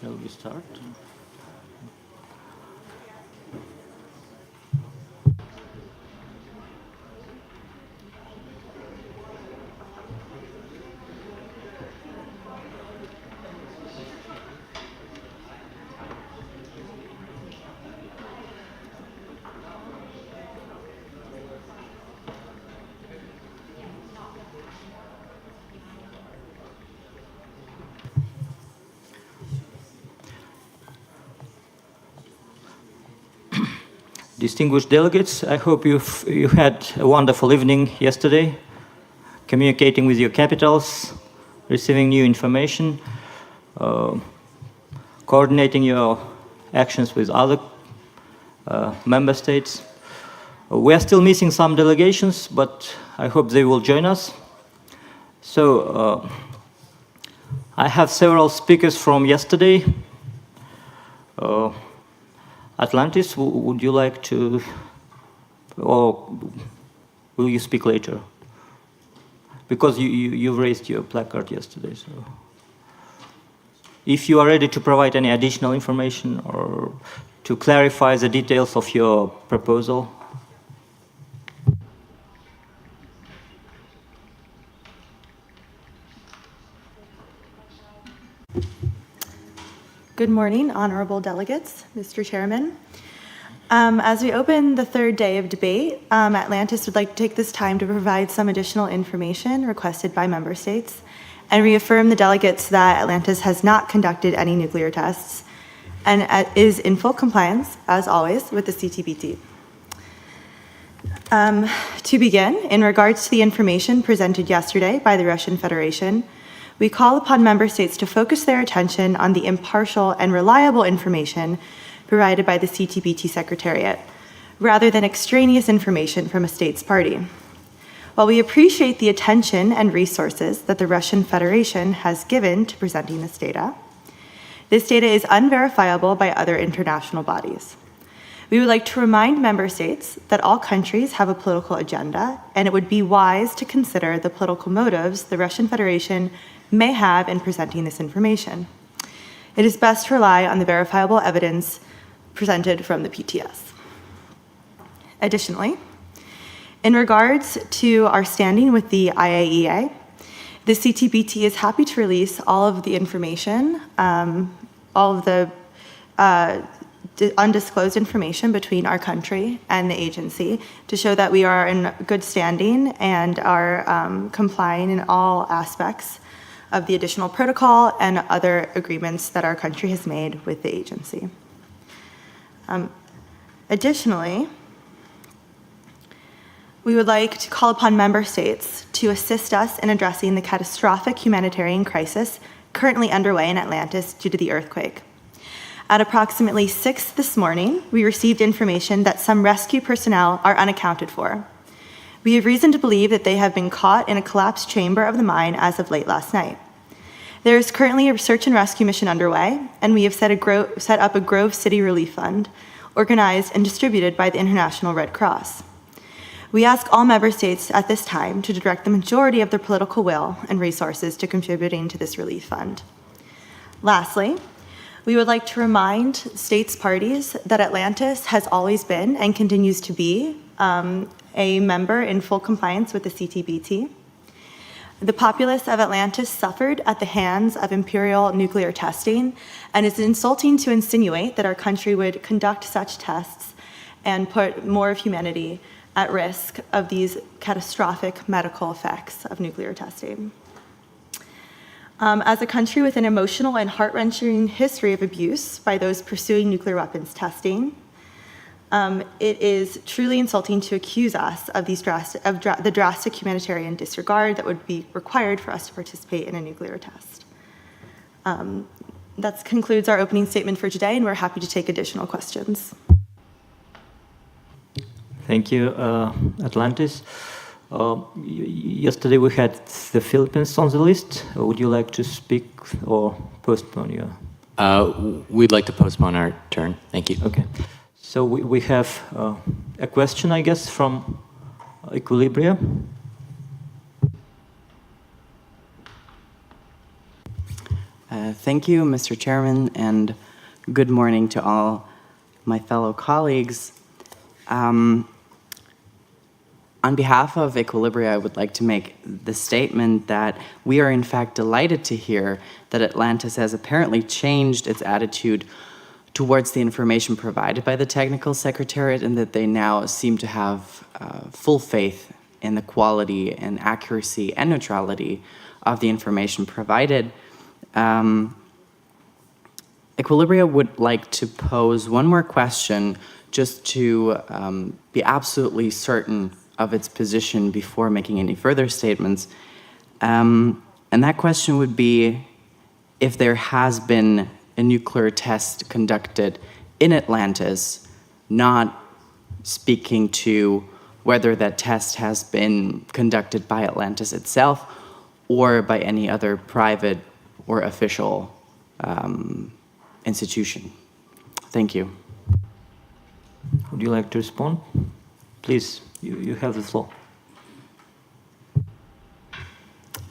Shall we start? Distinguished delegates, I hope you had a wonderful evening yesterday, communicating with your capitals, receiving new information, coordinating your actions with other member states. We are still missing some delegations, but I hope they will join us. So I have several speakers from yesterday. Atlantis, would you like to, or will you speak later? Because you raised your placard yesterday, so. If you are ready to provide any additional information or to clarify the details of your proposal. Good morning, honorable delegates, Mr. Chairman. As we open the third day of debate, Atlantis would like to take this time to provide some additional information requested by member states and reaffirm the delegates that Atlantis has not conducted any nuclear tests and is in full compliance, as always, with the CTBT. To begin, in regards to the information presented yesterday by the Russian Federation, we call upon member states to focus their attention on the impartial and reliable information provided by the CTBT Secretariat, rather than extraneous information from a state's party. While we appreciate the attention and resources that the Russian Federation has given to presenting this data is unverifiable by other international bodies. We would like to remind member states that all countries have a political agenda, and it would be wise to consider the political motives the Russian Federation may have in presenting this information. It is best to rely on the verifiable evidence presented from the PTS. Additionally, in regards to our standing with the IAEA, the CTBT is happy to release all of the information, all of the undisclosed information between our country and the agency to show that we are in good standing and are complying in all aspects of the additional protocol and other agreements that our country has made with the agency. Additionally, we would like to call upon member states to assist us in addressing the catastrophic humanitarian crisis currently underway in Atlantis due to the earthquake. At approximately 6 this morning, we received information that some rescue personnel are unaccounted for. We have reason to believe that they have been caught in a collapsed chamber of the mine as of late last night. There is currently a search and rescue mission underway, and we have set up a Grove City Relief Fund, organized and distributed by the International Red Cross. We ask all member states at this time to direct the majority of their political will and resources to contributing to this relief fund. Lastly, we would like to remind states parties that Atlantis has always been and continues to be a member in full compliance with the CTBT. The populace of Atlantis suffered at the hands of imperial nuclear testing, and it's insulting to insinuate that our country would conduct such tests and put more of humanity at risk of these catastrophic medical effects of nuclear testing. As a country with an emotional and heart-wrenching history of abuse by those pursuing nuclear weapons testing, it is truly insulting to accuse us of the drastic humanitarian disregard that would be required for us to participate in a nuclear test. That concludes our opening statement for today, and we're happy to take additional questions. Thank you, Atlantis. Yesterday we had the Philippines on the list. Would you like to speak or postpone your? We'd like to postpone our turn. Thank you. Okay. So we have a question, I guess, from Equilibria. Thank you, Mr. Chairman, and good morning to all my fellow colleagues. On behalf of Equilibria, I would like to make the statement that we are in fact delighted to hear that Atlantis has apparently changed its attitude towards the information provided by the Technical Secretariat, and that they now seem to have full faith in the quality and accuracy and neutrality of the information provided. Equilibria would like to pose one more question just to be absolutely certain of its position before making any further statements. And that question would be if there has been a nuclear test conducted in Atlantis, not speaking to whether that test has been conducted by Atlantis itself or by any other private or official institution. Thank you. Would you like to respond? Please, you have the floor.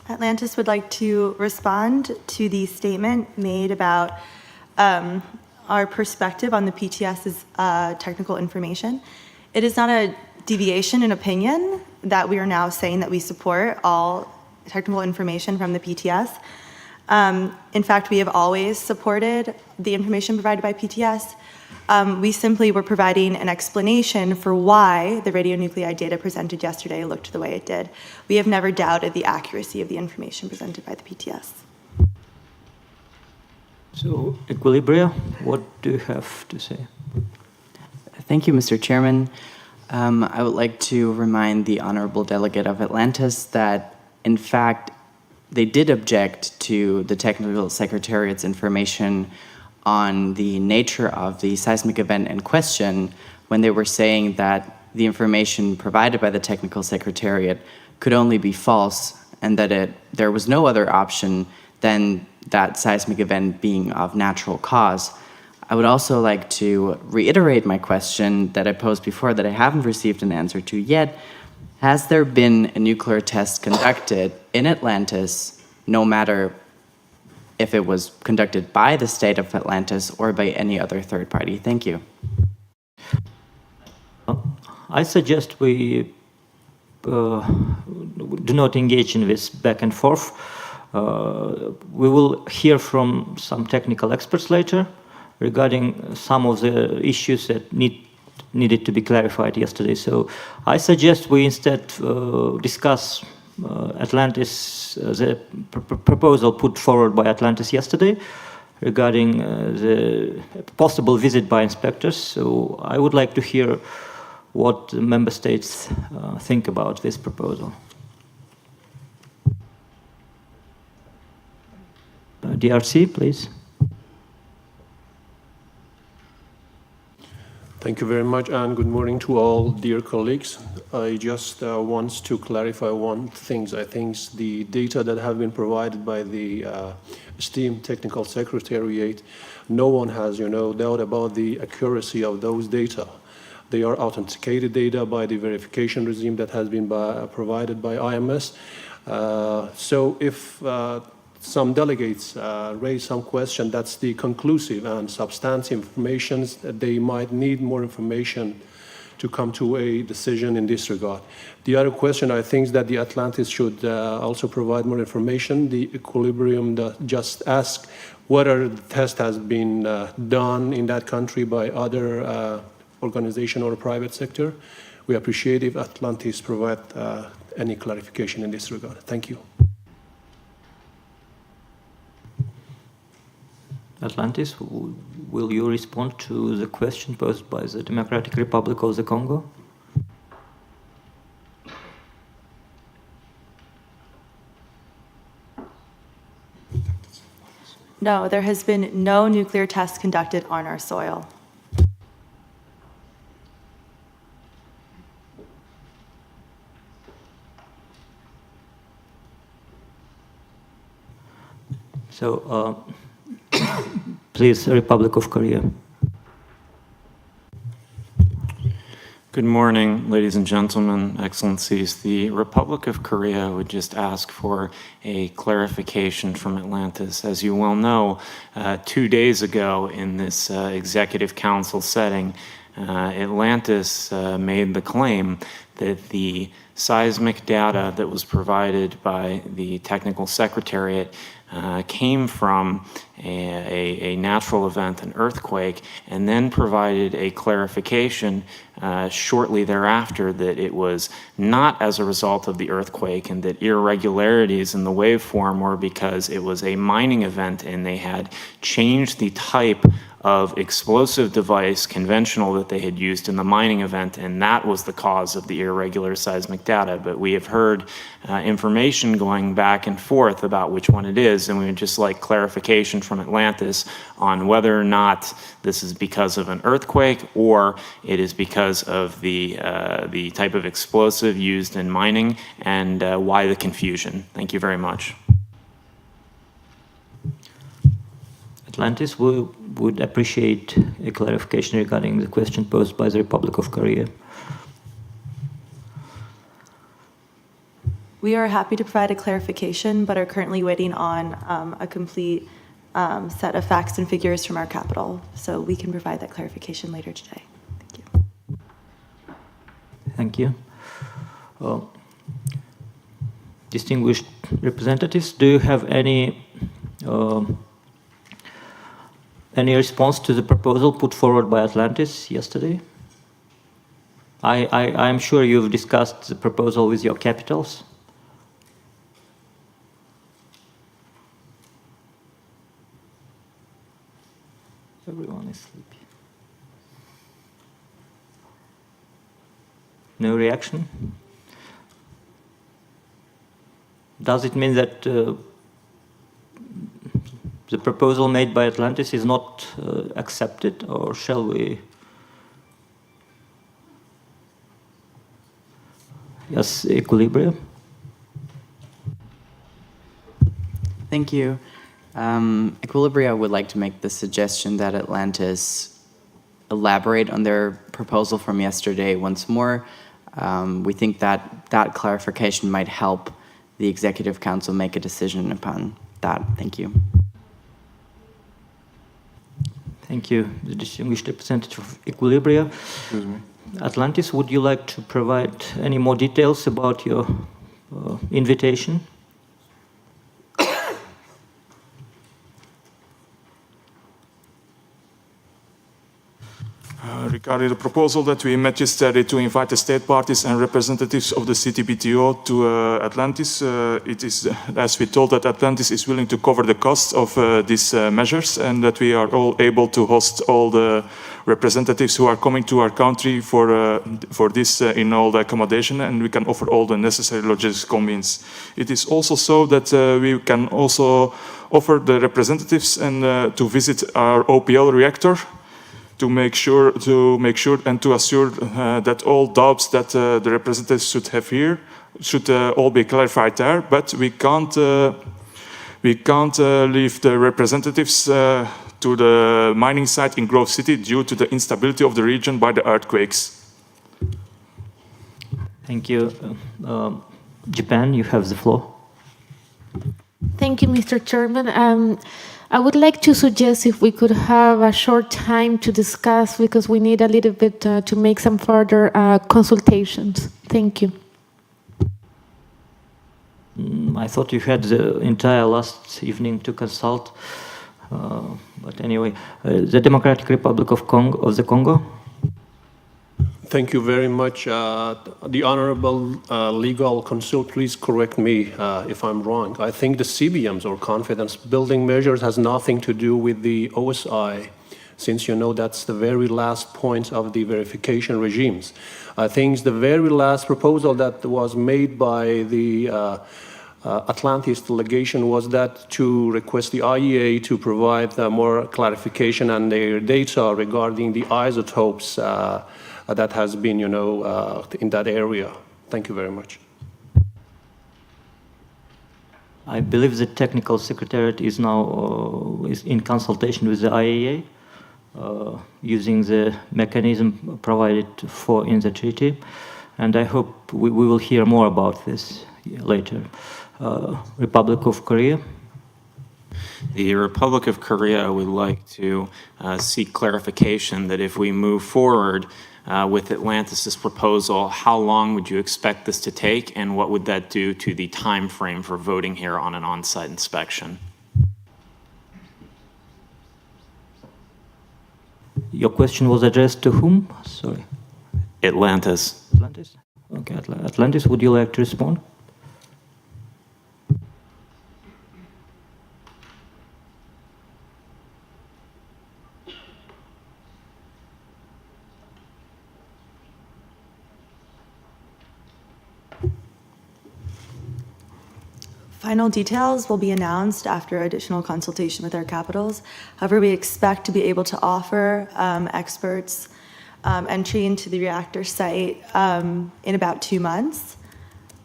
Atlantis would like to respond to the statement made about our perspective on the PTS's technical information. It is not a deviation in opinion that we are now saying that we support all technical information from the PTS. In fact, we have always supported the information provided by PTS. We simply were providing an explanation for why the radionuclide data presented yesterday looked the way it did. We have never doubted the accuracy of the information presented by the PTS. So, Equilibria, what do you have to say? Thank you, Mr. Chairman. I would like to remind the Honorable Delegate of Atlantis that, in fact, they did object to the Technical Secretariat's information on the nature of the seismic event in question when they were saying that the information provided by the Technical Secretariat could only be false and that there was no other option than that seismic event being of natural cause. I would also like to reiterate my question that I posed before that I haven't received an answer to yet. Has there been a nuclear test conducted in Atlantis, no matter if it was conducted by the state of Atlantis or by any other third party? Thank you. I suggest we do not engage in this back and forth. We will hear from some technical experts later regarding some of the issues that needed to be clarified yesterday. So I suggest we instead discuss Atlantis, the proposal put forward by Atlantis yesterday regarding the possible visit by inspectors. So I would like to hear what the member states think about this proposal. DRC, please. Thank you very much, and good morning to all dear colleagues. I just want to clarify one thing. I think the data that have been provided by the esteemed Technical Secretariat, no one has, doubt about the accuracy of those data. They are authenticated data by the verification regime that has been provided by IMS. So if some delegates raise some question, that's the conclusive and substantive information. They might need more information to come to a decision in this regard. The other question, I think, is that the Atlantis should also provide more information. The Equilibrium just asked whether the test has been done in that country by other organization or private sector. We appreciate if Atlantis provide any clarification in this regard. Thank you. Atlantis, will you respond to the question posed by the Democratic Republic of the Congo? No, there has been no nuclear test conducted on our soil. So, please, Republic of Korea. Good morning, ladies and gentlemen, excellencies. The Republic of Korea would just ask for a clarification from Atlantis. As you well know, 2 days ago in this Executive Council setting, Atlantis made the claim that the seismic data that was provided by the Technical Secretariat came from a natural event, an earthquake, and then provided a clarification shortly thereafter that it was not as a result of the earthquake and that irregularities in the waveform were because it was a mining event and they had changed the type of explosive device, conventional, that they had used in the mining event, and that was the cause of the irregular seismic data. But we have heard information going back and forth about which one it is, and we would just like clarification from Atlantis on whether or not this is because of an earthquake or it is because of the type of explosive used in mining, and why the confusion. Thank you very much. Atlantis, we would appreciate a clarification regarding the question posed by the Republic of Korea. We are happy to provide a clarification, but are currently waiting on a complete set of facts and figures from our capital. So we can provide that clarification later today. Thank you. Thank you. Distinguished representatives, do you have any response to the proposal put forward by Atlantis yesterday? I'm sure you've discussed the proposal with your capitals. Everyone is sleepy. No reaction? Does it mean that the proposal made by Atlantis is not accepted, or shall we? Yes, Equilibrium. Thank you. Equilibria would like to make the suggestion that Atlantis elaborate on their proposal from yesterday once more. We think that that clarification might help the Executive Council make a decision upon that. Thank you. Thank you, the distinguished representative of Equilibria. Excuse me. Atlantis, would you like to provide any more details about your invitation? Regarding the proposal that we met yesterday to invite the state parties and representatives of the CTBTO to Atlantis, it is, as we told, that Atlantis is willing to cover the costs of these measures, and that we are all able to host all the representatives who are coming to our country for this in all the accommodation, and we can offer all the necessary logistical means. It is also so that we can also offer the representatives and to visit our OPL reactor, to make sure and to assure that all doubts that the representatives should have here should all be clarified there. But we can't leave the representatives to the mining site in Grove City due to the instability of the region by the earthquakes. Thank you. Japan, you have the floor. Thank you, Mr. Chairman. I would like to suggest if we could have a short time to discuss, because we need a little bit to make some further consultations. Thank you. I thought you had the entire last evening to consult. But anyway, the Democratic Republic of the Congo. Thank you very much. The Honorable Legal Counsel, please correct me if I'm wrong. I think the CBMs, or confidence building measures, has nothing to do with the OSI, since you know that's the very last point of the verification regimes. I think the very last proposal that was made by the Atlantis delegation was that to request the IEA to provide more clarification on their data regarding the isotopes that has been, in that area. Thank you very much. I believe the technical secretariat is now is in consultation with the IAEA, using the mechanism provided for in the treaty, and I hope we will hear more about this later. Republic of Korea. The Republic of Korea would like to seek clarification that if we move forward with Atlantis' proposal, how long would you expect this to take, and what would that do to the time frame for voting here on an on-site inspection? Your question was addressed to whom? Sorry. Atlantis. Atlantis? Okay, Atlantis, would you like to respond? Final details will be announced after additional consultation with our capitals. However, we expect to be able to offer experts entry into the reactor site in about 2 months.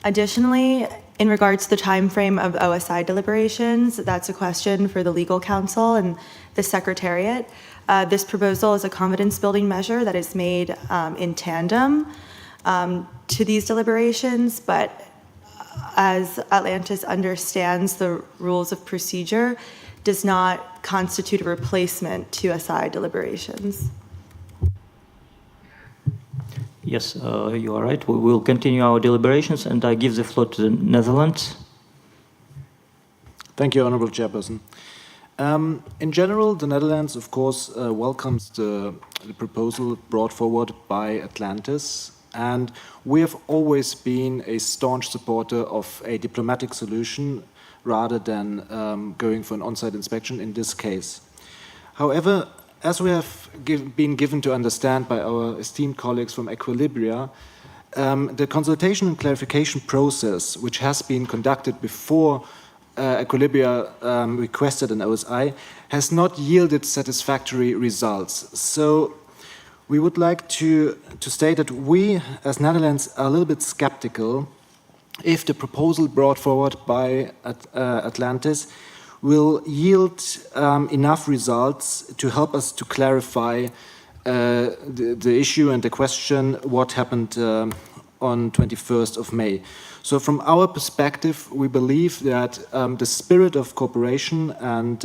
Additionally, in regards to the time frame of OSI deliberations, that's a question for the legal counsel and the secretariat. This proposal is a confidence building measure that is made in tandem to these deliberations, but as Atlantis understands the rules of procedure, does not constitute a replacement to OSI deliberations. Yes, you are right. We will continue our deliberations, and I give the floor to the Netherlands. Thank you, Honorable Chairperson. In general, the Netherlands, of course, welcomes the proposal brought forward by Atlantis, and we have always been a staunch supporter of a diplomatic solution rather than going for an on-site inspection in this case. However, as we have been given to understand by our esteemed colleagues from Equilibria, the consultation and clarification process, which has been conducted before Equilibria requested an OSI, has not yielded satisfactory results. So we would like to state that we, as Netherlands, are a little bit skeptical if the proposal brought forward by Atlantis will yield enough results to help us to clarify the issue and the question what happened on 21st of May. So from our perspective, we believe that the spirit of cooperation and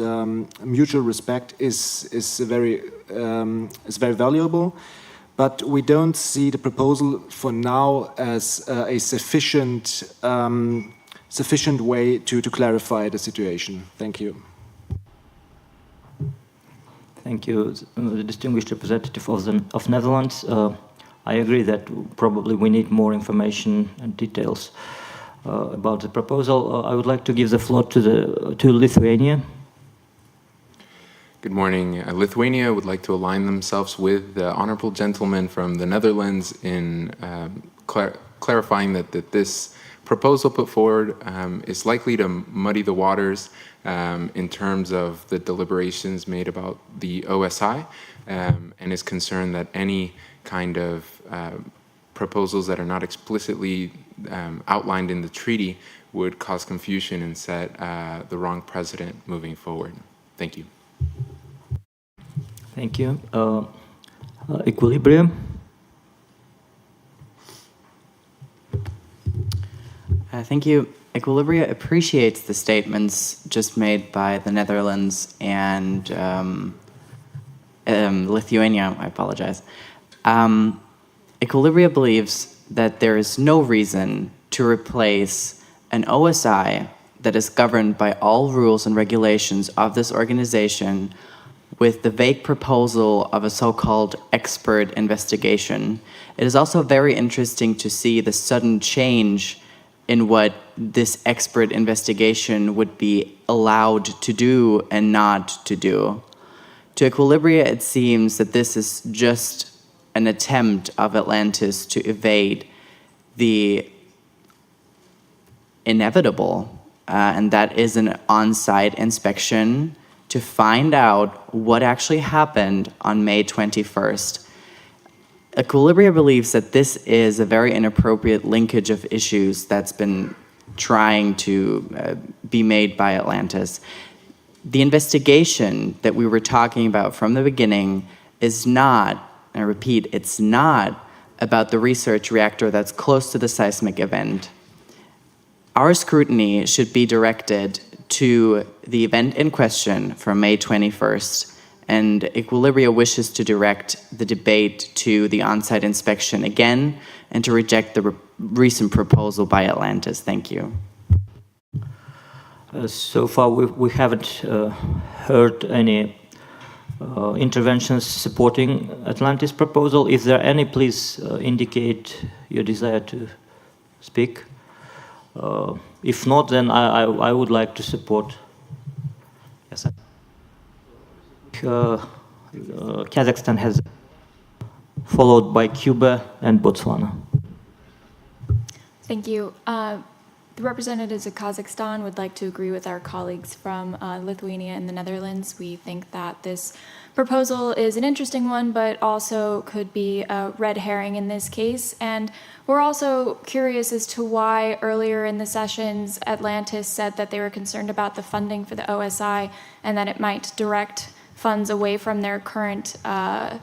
mutual respect is very valuable, but we don't see the proposal for now as a sufficient way to clarify the situation. Thank you. Thank you, the distinguished representative of Netherlands. I agree that probably we need more information and details about the proposal. I would like to give the floor to Lithuania. Good morning. Lithuania would like to align themselves with the honorable gentleman from the Netherlands in clarifying that this proposal put forward is likely to muddy the waters in terms of the deliberations made about the OSI, and is concerned that any kind of proposals that are not explicitly outlined in the treaty would cause confusion and set the wrong precedent moving forward. Thank you. Thank you. Equilibrium. Thank you. Equilibria appreciates the statements just made by the Netherlands and Lithuania, I apologize. Equilibria believes that there is no reason to replace an OSI that is governed by all rules and regulations of this organization with the vague proposal of a so-called expert investigation. It is also very interesting to see the sudden change in what this expert investigation would be allowed to do and not to do. To Equilibria, it seems that this is just an attempt of Atlantis to evade the inevitable, and that is an on-site inspection to find out what actually happened on May 21st. Equilibria believes that this is a very inappropriate linkage of issues that's been trying to be made by Atlantis. The investigation that we were talking about from the beginning is not, and I repeat, it's not about the research reactor that's close to the seismic event. Our scrutiny should be directed to the event in question from May 21st, and Equilibria wishes to direct the debate to the on-site inspection again and to reject the recent proposal by Atlantis. Thank you. So far, we haven't heard any interventions supporting Atlantis' proposal. If there are any, please indicate your desire to speak. If not, then I would like to support. Yes, Kazakhstan has followed by Cuba and Botswana. Thank you. The representatives of Kazakhstan would like to agree with our colleagues from Lithuania and the Netherlands. We think that this proposal is an interesting one, but also could be a red herring in this case. And we're also curious as to why earlier in the sessions, Atlantis said that they were concerned about the funding for the OSI and that it might direct funds away from their current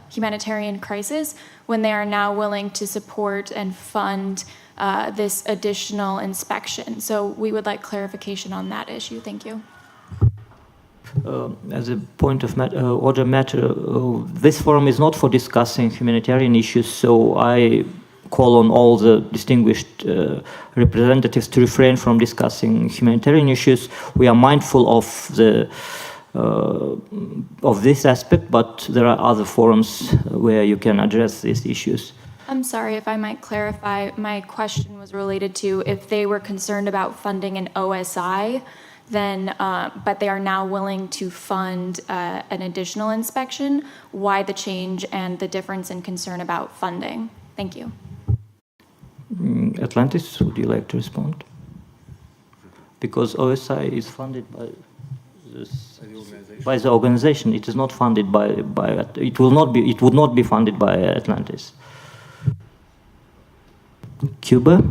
humanitarian crisis when they are now willing to support and fund this additional inspection. So we would like clarification on that issue. Thank you. As a point of order matter, this forum is not for discussing humanitarian issues, so I call on all the distinguished representatives to refrain from discussing humanitarian issues. We are mindful of this aspect, but there are other forums where you can address these issues. I'm sorry, if I might clarify, my question was related to if they were concerned about funding an OSI, then, but they are now willing to fund an additional inspection, why the change and the difference in concern about funding? Thank you. Atlantis, would you like to respond? Because OSI is funded by the organization. It is not funded by it would not be funded by Atlantis. Cuba.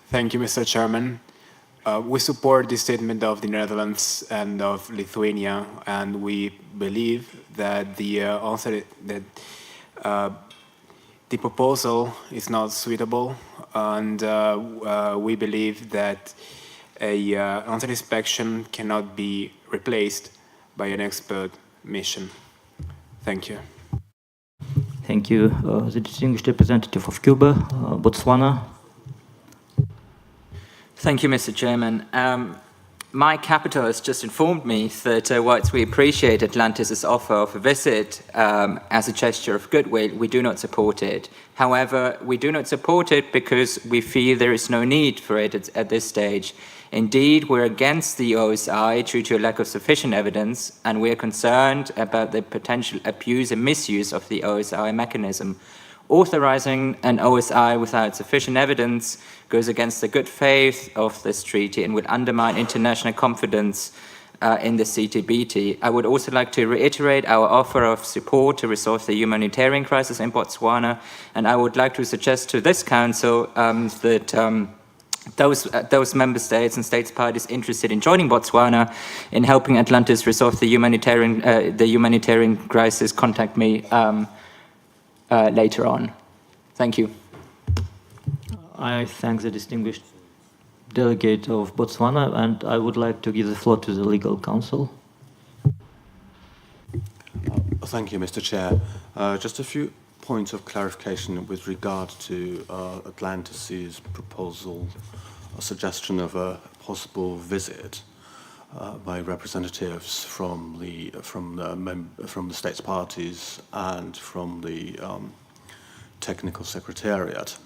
Thank you, Mr. Chairman. We support the statement of the Netherlands and of Lithuania, and we believe that the proposal is not suitable, and we believe that a on-site inspection cannot be replaced by an expert mission. Thank you. Thank you. The distinguished representative of Cuba, Botswana. Thank you, Mr. Chairman. My capital has just informed me that whilst we appreciate Atlantis' offer of a visit as a gesture of goodwill, we do not support it. However, we do not support it because we feel there is no need for it at this stage. Indeed, we're against the OSI due to a lack of sufficient evidence, and we're concerned about the potential abuse and misuse of the OSI mechanism. Authorizing an OSI without sufficient evidence goes against the good faith of this treaty and will undermine international confidence in the CTBT. I would also like to reiterate our offer of support to resolve the humanitarian crisis in Botswana, and I would like to suggest to this Council that those member states and states parties interested in joining Botswana in helping Atlantis resolve the humanitarian crisis contact me later on. Thank you. I thank the distinguished delegate of Botswana, and I would like to give the floor to the legal counsel. Thank you, Mr. Chair. Just a few points of clarification with regard to Atlantis's proposal, a suggestion of a possible visit by representatives from the states parties and from the technical secretariat.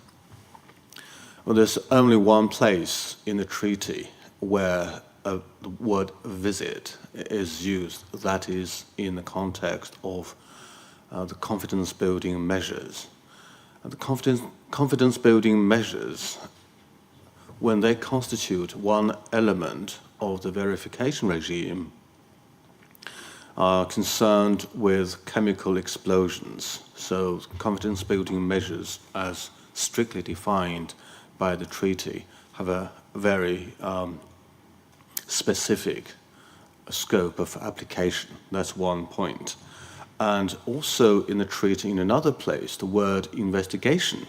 Well, there's only one place in the treaty where the word visit is used, that is in the context of the confidence-building measures. And the confidence-building measures, when they constitute one element of the verification regime, are concerned with chemical explosions. So confidence-building measures, as strictly defined by the treaty, have a very specific scope of application. That's one point. And also in the treaty, in another place, the word investigation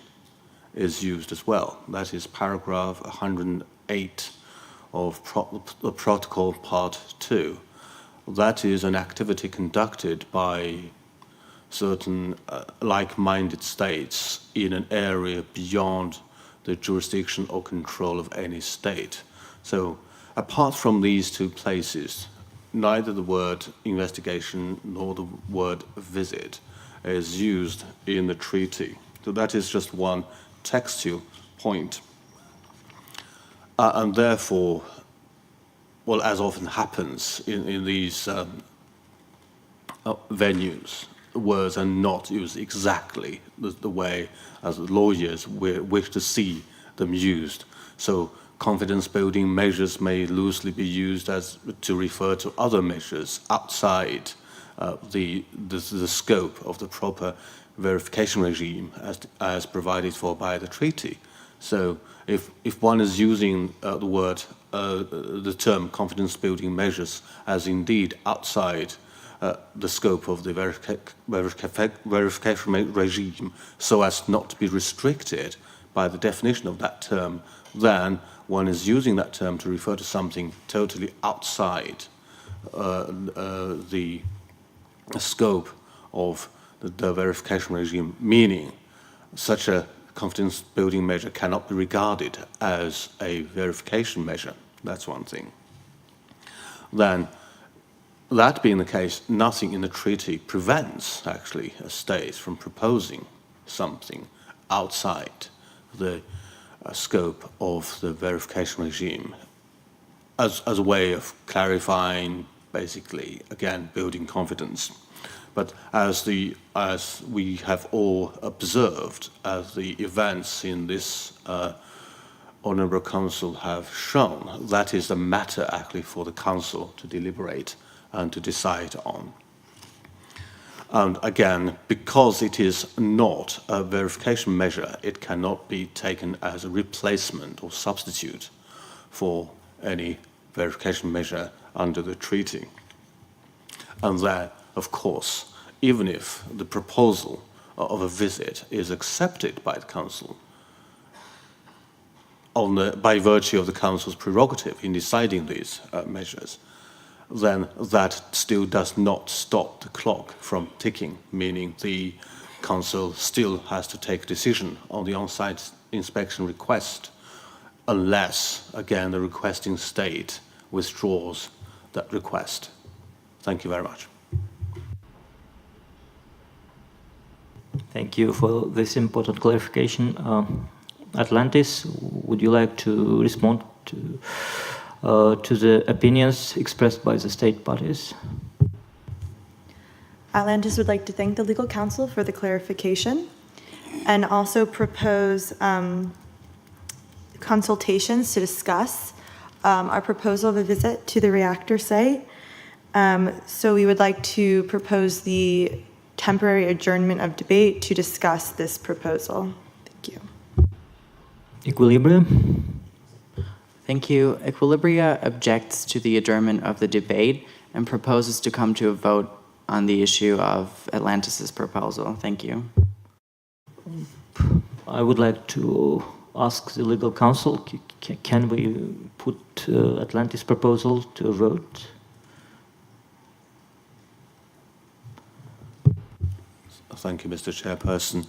is used as well. That is paragraph 108 of the protocol part 2. That is an activity conducted by certain like-minded states in an area beyond the jurisdiction or control of any state. So apart from these two places, neither the word investigation nor the word visit is used in the treaty. So that is just one textual point. And therefore, well, as often happens in these venues, words are not used exactly the way as lawyers wish to see them used. So confidence-building measures may loosely be used as to refer to other measures outside the scope of the proper verification regime as provided for by the treaty. So if one is using the term confidence-building measures as indeed outside the scope of the verification regime, so as not to be restricted by the definition of that term, then one is using that term to refer to something totally outside the scope of the verification regime, meaning such a confidence-building measure cannot be regarded as a verification measure. That's one thing. Then, that being the case, nothing in the treaty prevents, actually, a state from proposing something outside the scope of the verification regime as a way of clarifying, basically, again, building confidence. But as we have all observed, as the events in this Honourable Council have shown, that is a matter actually for the Council to deliberate and to decide on. And again, because it is not a verification measure, it cannot be taken as a replacement or substitute for any verification measure under the treaty. And that, of course, even if the proposal of a visit is accepted by the Council, by virtue of the Council's prerogative in deciding these measures, then that still does not stop the clock from ticking, meaning the Council still has to take a decision on the on-site inspection request, unless, again, the requesting state withdraws that request. Thank you very much. Thank you for this important clarification. Atlantis, would you like to respond to the opinions expressed by the state parties? Atlantis would like to thank the legal counsel for the clarification and also propose consultations to discuss our proposal of a visit to the reactor site. So we would like to propose the temporary adjournment of debate to discuss this proposal. Thank you. Equilibrium? Thank you. Equilibria objects to the adjournment of the debate and proposes to come to a vote on the issue of Atlantis's proposal. Thank you. I would like to ask the legal counsel, can we put Atlantis proposal to a vote? Thank you, Mr. Chairperson.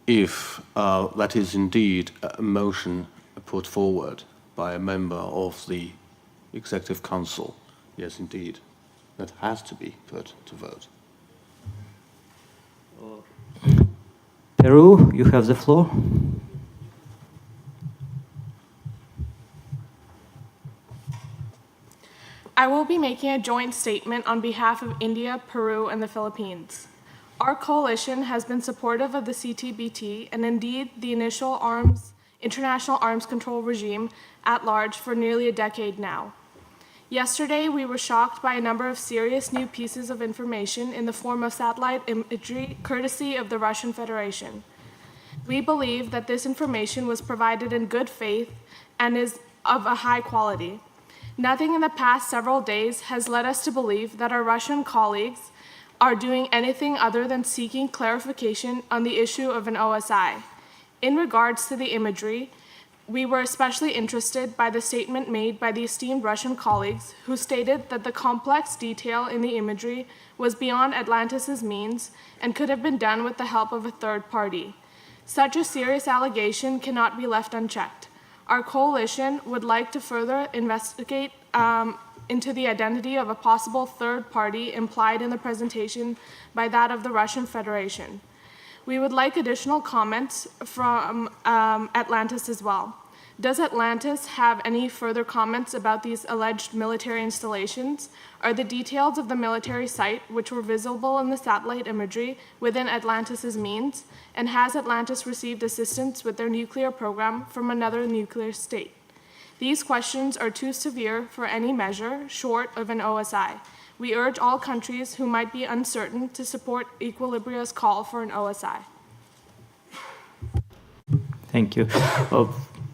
If that is indeed a motion put forward by a member of the Executive Council, yes, indeed, that has to be put to vote. Peru, you have the floor. I will be making a joint statement on behalf of India, Peru, and the Philippines. Our coalition has been supportive of the CTBT and indeed the initial international arms control regime at large for nearly a decade now. Yesterday, we were shocked by a number of serious new pieces of information in the form of satellite imagery courtesy of the Russian Federation. We believe that this information was provided in good faith and is of a high quality. Nothing in the past several days has led us to believe that our Russian colleagues are doing anything other than seeking clarification on the issue of an OSI. In regards to the imagery, we were especially interested by the statement made by the esteemed Russian colleagues who stated that the complex detail in the imagery was beyond Atlantis's means and could have been done with the help of a third party. Such a serious allegation cannot be left unchecked. Our coalition would like to further investigate into the identity of a possible third party implied in the presentation by that of the Russian Federation. We would like additional comments from Atlantis as well. Does Atlantis have any further comments about these alleged military installations? Are the details of the military site, which were visible in the satellite imagery, within Atlantis's means? And has Atlantis received assistance with their nuclear program from another nuclear state? These questions are too severe for any measure short of an OSI. We urge all countries who might be uncertain to support Equilibria's call for an OSI. Thank you.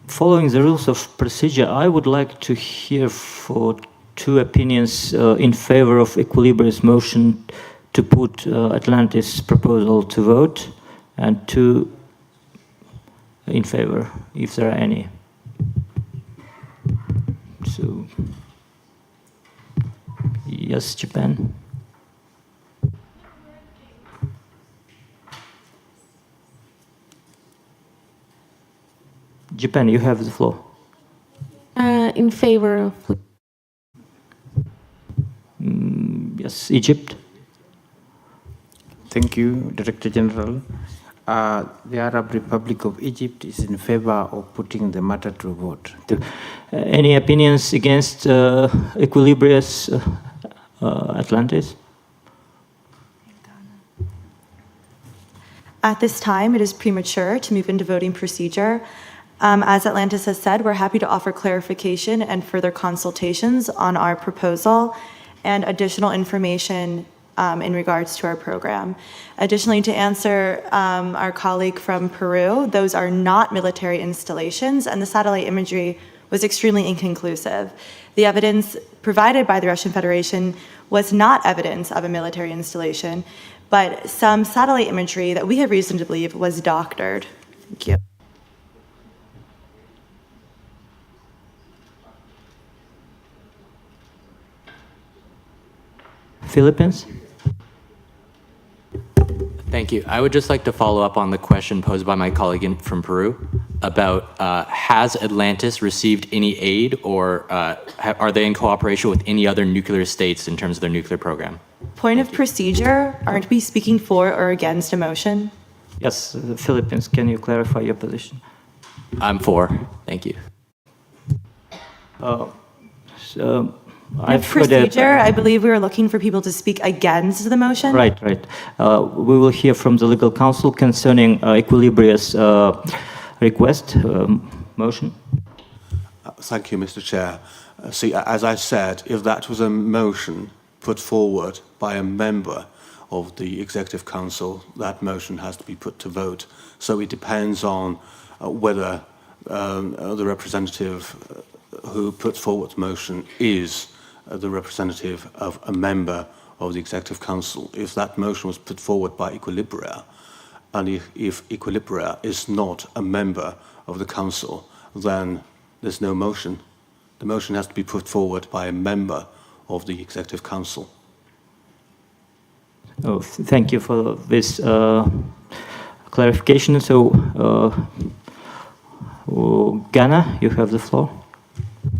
Following the rules of procedure, I would like to hear for two opinions in favor of Equilibria's motion to put Atlantis' proposal to vote, and two in favor, if there are any. So, yes, Japan. Japan, you have the floor. In favor of. Yes, Egypt. Thank you, Director General. The Arab Republic of Egypt is in favor of putting the matter to vote. Any opinions against Equilibria's Atlantis? At this time, it is premature to move into voting procedure. As Atlantis has said, we're happy to offer clarification and further consultations on our proposal and additional information in regards to our program. Additionally, to answer our colleague from Peru, those are not military installations, and the satellite imagery was extremely inconclusive. The evidence provided by the Russian Federation was not evidence of a military installation, but some satellite imagery that we have reason to believe was doctored. Thank you. Philippines? Thank you. I would just like to follow up on the question posed by my colleague from Peru about has Atlantis received any aid, or are they in cooperation with any other nuclear states in terms of their nuclear program? Point of procedure, aren't we speaking for or against a motion? Yes, the Philippines, can you clarify your position? I'm for. Thank you. I've procedure, I believe we were looking for people to speak against the motion. Right. We will hear from the legal counsel concerning Equilibria's request, motion. Thank you, Mr. Chair. See, as I said, if that was a motion put forward by a member of the Executive Council, that motion has to be put to vote. So it depends on whether the representative who puts forward the motion is the representative of a member of the Executive Council. If that motion was put forward by Equilibria, And if Equilibria is not a member of the Council, then there's no motion. The motion has to be put forward by a member of the Executive Council. Oh, thank you for this clarification. So, Ghana, you have the floor.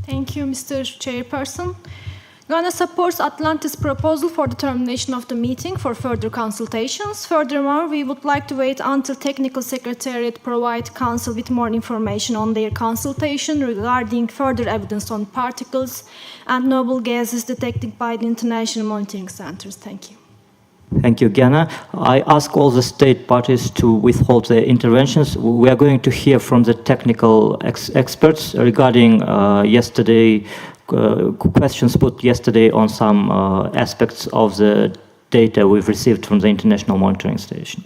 Thank you, Mr. Chairperson. Ghana supports Atlantis' proposal for the termination of the meeting for further consultations. Furthermore, we would like to wait until Technical Secretariat provide Council with more information on their consultation regarding further evidence on particles and noble gases detected by the International Monitoring Centers. Thank you. Thank you, Ghana. I ask all the state parties to withhold their interventions. We are going to hear from the technical experts regarding yesterday questions put yesterday on some aspects of the data we've received from the International Monitoring System.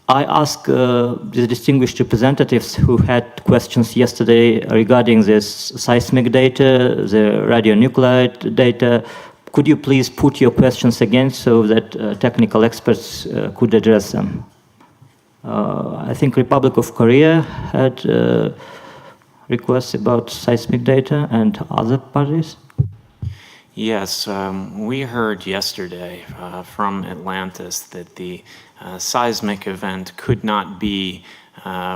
I ask the distinguished representatives who had questions yesterday regarding this seismic data, the radionuclide data. Could you please put your questions again so that technical experts could address them? I think Republic of Korea had requests about seismic data and other parties. Yes, we heard yesterday from Atlantis that the seismic event could not be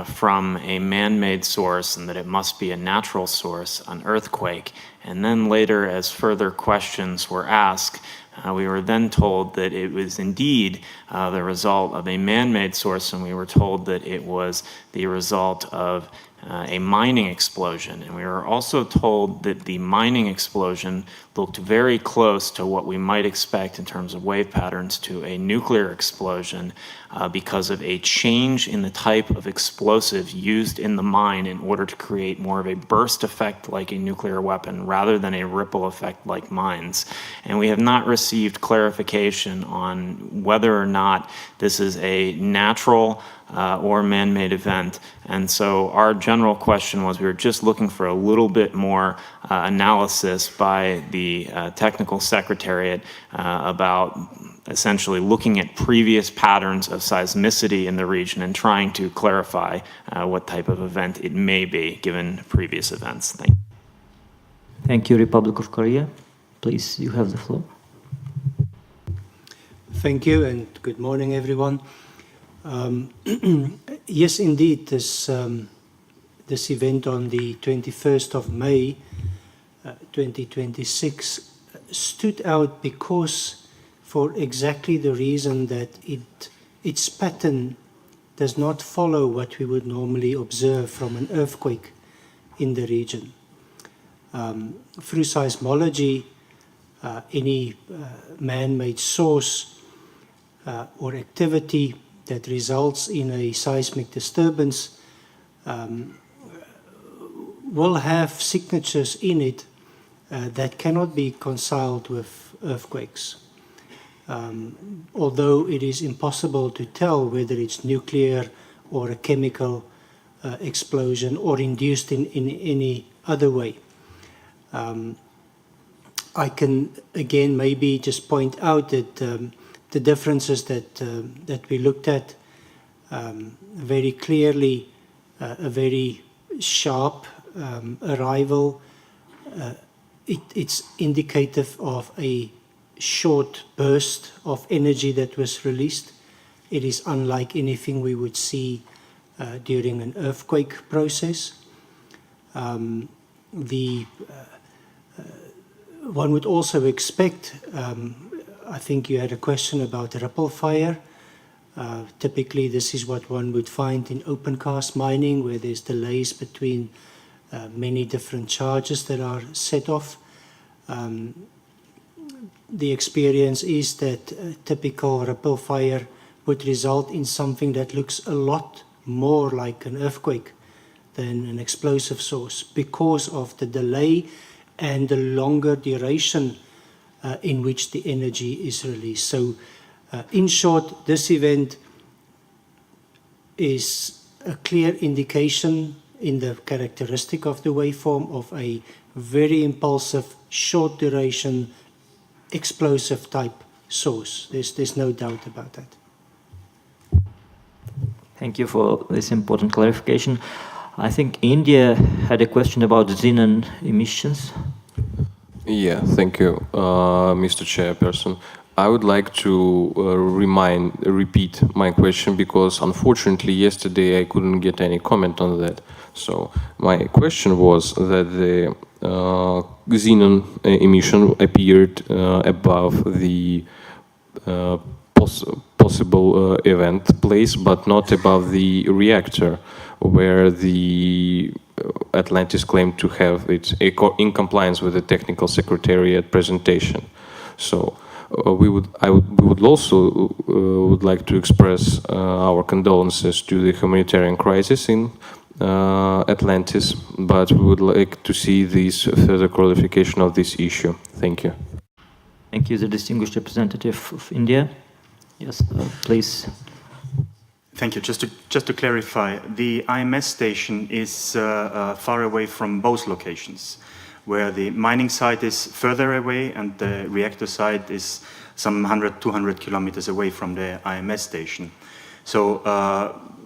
from a man-made source and that it must be a natural source, an earthquake. And then later, as further questions were asked, we were then told that it was indeed the result of a man-made source, and we were told that it was the result of a mining explosion. And we were also told that the mining explosion looked very close to what we might expect in terms of wave patterns to a nuclear explosion because of a change in the type of explosive used in the mine in order to create more of a burst effect like a nuclear weapon rather than a ripple effect like mines. And we have not received clarification on whether or not this is a natural or man-made event. And so our general question was we were just looking for a little bit more analysis by the technical secretariat about essentially looking at previous patterns of seismicity in the region and trying to clarify what type of event it may be given previous events. Thank you. Thank you, Republic of Korea. Please, you have the floor. Thank you, and good morning, everyone. Yes, indeed, this event on the 21st of May 2026 stood out because for exactly the reason that its pattern does not follow what we would normally observe from an earthquake in the region. Through seismology, any man-made source or activity that results in a seismic disturbance will have signatures in it that cannot be reconciled with earthquakes. Although it is impossible to tell whether it's nuclear or a chemical explosion or induced in any other way. I can again maybe just point out that the differences that we looked at very clearly, a very sharp arrival. It's indicative of a short burst of energy that was released. It is unlike anything we would see during an earthquake process. One would also expect, I think you had a question about ripple fire. Typically, this is what one would find in open cast mining, where there's delays between many different charges that are set off. The experience is that typical ripple fire would result in something that looks a lot more like an earthquake than an explosive source because of the delay and the longer duration in which the energy is released. So, in short, this event is a clear indication in the characteristic of the waveform of a very impulsive, short duration, explosive type source. There's no doubt about that. Thank you for this important clarification. I think India had a question about xenon emissions. Yeah, thank you, Mr. Chairperson. I would like to repeat my question because unfortunately yesterday I couldn't get any comment on that. So my question was that the xenon emission appeared above the possible event place, but not above the reactor, where the Atlantis claimed to have it in compliance with the technical secretariat presentation. So we would also would like to express our condolences to the humanitarian crisis in Atlantis, but we would like to see this further qualification of this issue. Thank you. Thank you, the distinguished representative of India. Yes, please. Thank you. Just to clarify, the IMS station is far away from both locations, where the mining site is further away and the reactor site is some 100, 200 kilometers away from the IMS station. So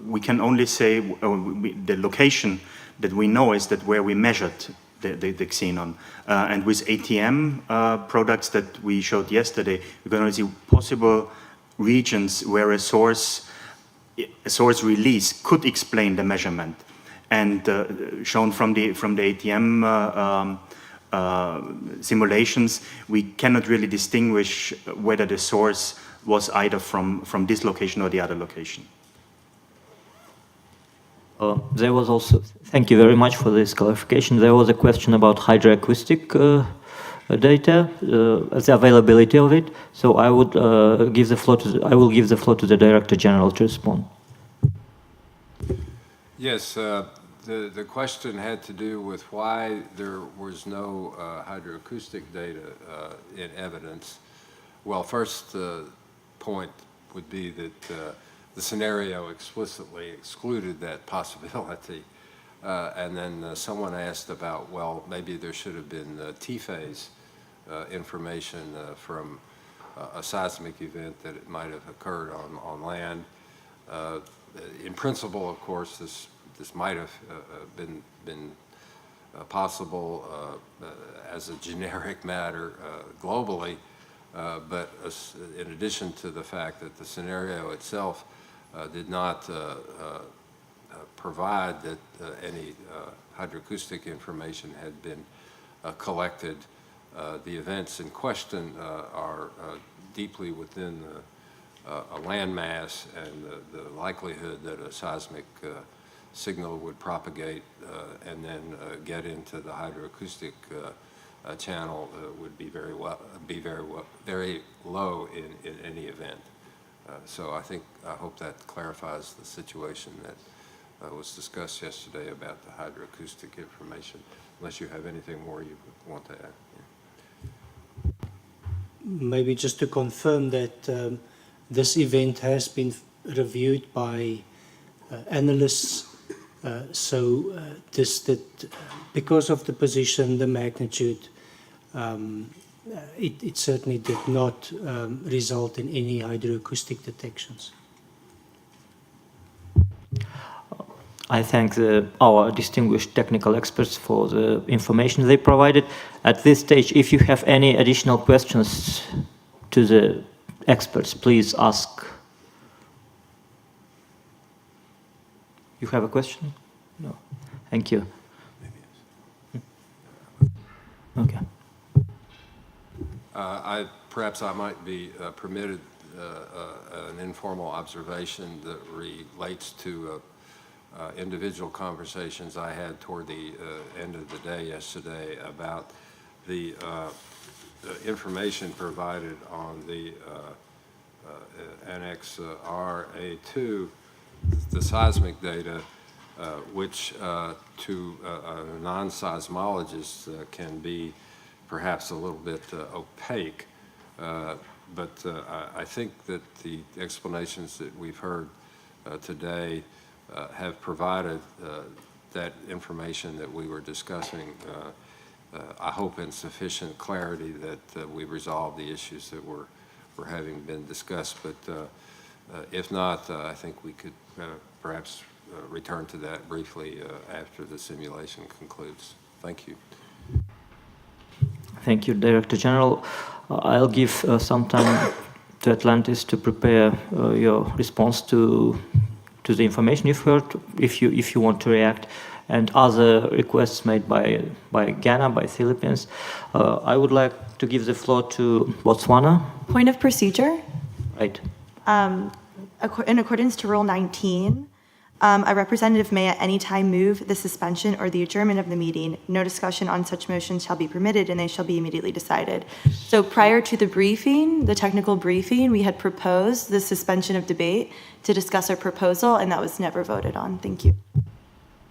we can only say the location that we know is that where we measured the xenon. And with ATM products that we showed yesterday, we're going to see possible regions where a source release could explain the measurement. And shown from the ATM simulations, we cannot really distinguish whether the source was either from this location or the other location. There was also, thank you very much for this clarification. There was a question about hydroacoustic data, the availability of it. So I would give the floor to the Director General to respond. Yes, the question had to do with why there was no hydroacoustic data in evidence. Well, first point would be that the scenario explicitly excluded that possibility. And then someone asked about, well, maybe there should have been T-phase information from a seismic event that it might have occurred on land. In principle, of course, this might have been possible as a generic matter globally, but in addition to the fact that the scenario itself did not provide that any hydroacoustic information had been collected, the events in question are deeply within a landmass, and the likelihood that a seismic signal would propagate and then get into the hydroacoustic channel would be very low in any event. So I hope that clarifies the situation that was discussed yesterday about the hydroacoustic information, unless you have anything more you want to add. Yeah. Maybe just to confirm that this event has been reviewed by analysts, because of the position, the magnitude, it certainly did not result in any hydroacoustic detections. I thank our distinguished technical experts for the information they provided. At this stage, if you have any additional questions to the experts, please ask. You have a question? No. Thank you. Okay. Perhaps I might be permitted an informal observation that relates to individual conversations I had toward the end of the day yesterday about the information provided on the Annex RA2, the seismic data, which to a non-seismologist can be perhaps a little bit opaque. But I think that the explanations that we've heard today have provided that information that we were discussing, I hope in sufficient clarity that we resolve the issues that were having been discussed. But if not, I think we could perhaps return to that briefly after the simulation concludes. Thank you. Thank you, Director General. I'll give some time to Atlantis to prepare your response to the information you've heard, if you want to react, and other requests made by Ghana, by Philippines. I would like to give the floor to Botswana. Point of procedure. Right. In accordance to Rule 19, a representative may at any time move the suspension or the adjournment of the meeting. No discussion on such motions shall be permitted, and they shall be immediately decided. So prior to the briefing, the technical briefing, we had proposed the suspension of debate to discuss our proposal, and that was never voted on. Thank you.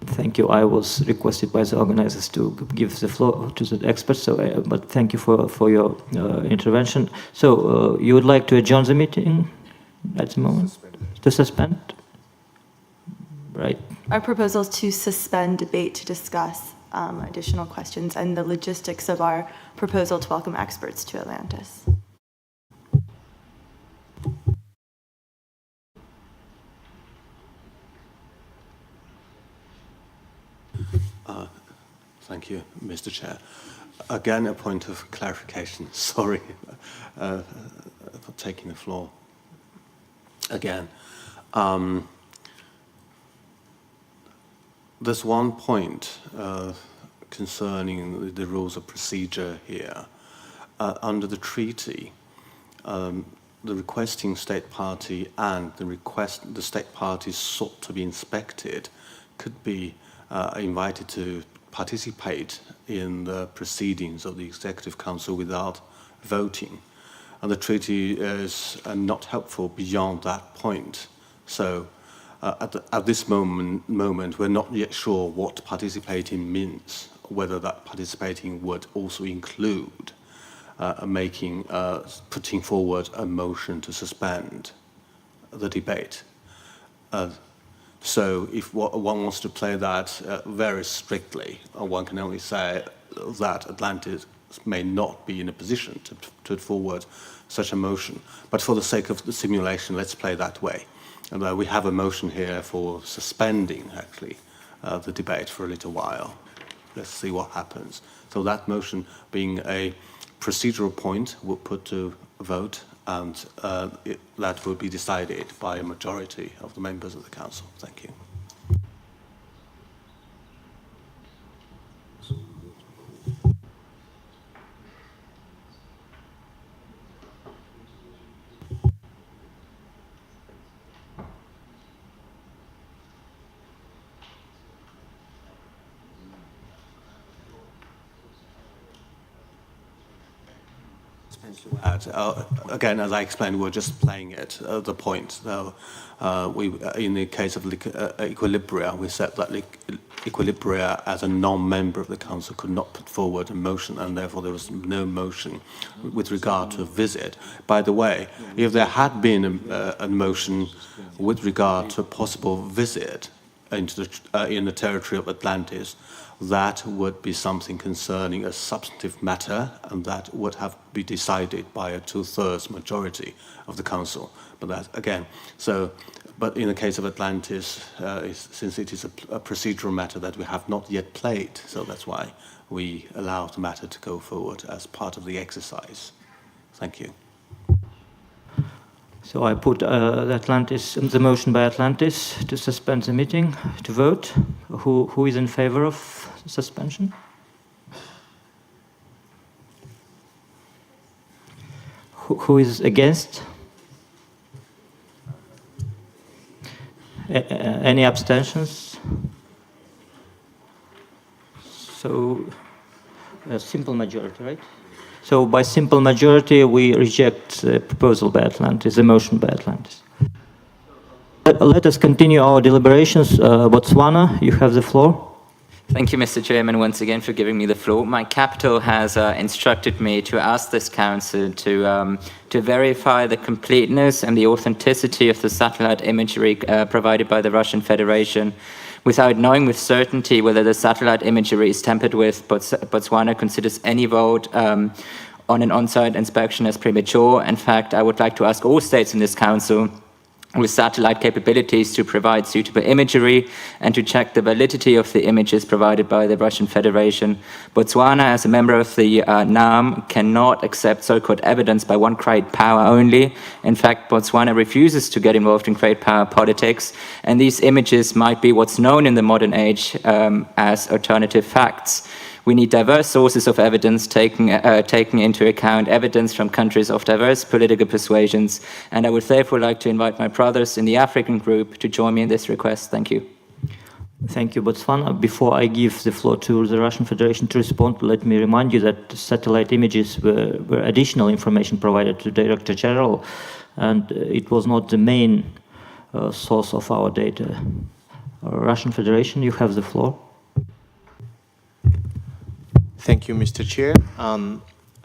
Thank you. I was requested by the organizers to give the floor to the experts, so but thank you for your intervention. So you would like to adjourn the meeting at the moment? To suspend? Right. Our proposal is to suspend debate to discuss additional questions and the logistics of our proposal to welcome experts to Atlantis. Thank you, Mr. Chair. Again, a point of clarification. Sorry for taking the floor again. There's one point concerning the rules of procedure here. Under the treaty, the requesting state party and the state parties sought to be inspected could be invited to participate in the proceedings of the Executive Council without voting. And the treaty is not helpful beyond that point. So at this moment, we're not yet sure what participating means, whether that participating would also include putting forward a motion to suspend the debate. So if one wants to play that very strictly, one can only say that Atlantis may not be in a position to put forward such a motion. But for the sake of the simulation, let's play that way. And we have a motion here for suspending, actually, the debate for a little while. Let's see what happens. So that motion being a procedural point, we'll put to a vote, and that will be decided by a majority of the members of the Council. Thank you. Again, as I explained, we're just playing it, the point. So, in the case of Equilibria, we said that Equilibria, as a non-member of the Council, could not put forward a motion, and therefore there was no motion with regard to a visit. By the way, if there had been a motion with regard to a possible visit into in the territory of Atlantis, that would be something concerning a substantive matter, and that would have to be decided by a 2/3 majority of the Council. But that, again, but in the case of Atlantis, since it is a procedural matter that we have not yet played, so that's why we allow the matter to go forward as part of the exercise. Thank you. So I put the motion by Atlantis to suspend the meeting to vote. Who is in favor of suspension? Who is against? Any abstentions? So a simple majority, right? So by simple majority, we reject the proposal by Atlantis, the motion by Atlantis. Let us continue our deliberations. Botswana, you have the floor. Thank you, Mr. Chairman, once again for giving me the floor. My capital has instructed me to ask this council to verify the completeness and the authenticity of the satellite imagery provided by the Russian Federation Without knowing with certainty whether the satellite imagery is tampered with, Botswana considers any vote on an on-site inspection as premature. In fact, I would like to ask all states in this council with satellite capabilities to provide suitable imagery and to check the validity of the images provided by the Russian Federation. Botswana, as a member of the NAM, cannot accept so-called evidence by one great power only. In fact, Botswana refuses to get involved in great power politics, and these images might be what's known in the modern age as alternative facts. We need diverse sources of evidence, taking into account evidence from countries of diverse political persuasions. And I would therefore like to invite my brothers in the African group to join me in this request. Thank you. Thank you, Botswana. Before I give the floor to the Russian Federation to respond, let me remind you that satellite images were additional information provided to Director General, and it was not the main source of our data. Russian Federation, you have the floor. Thank you, Mr. Chair.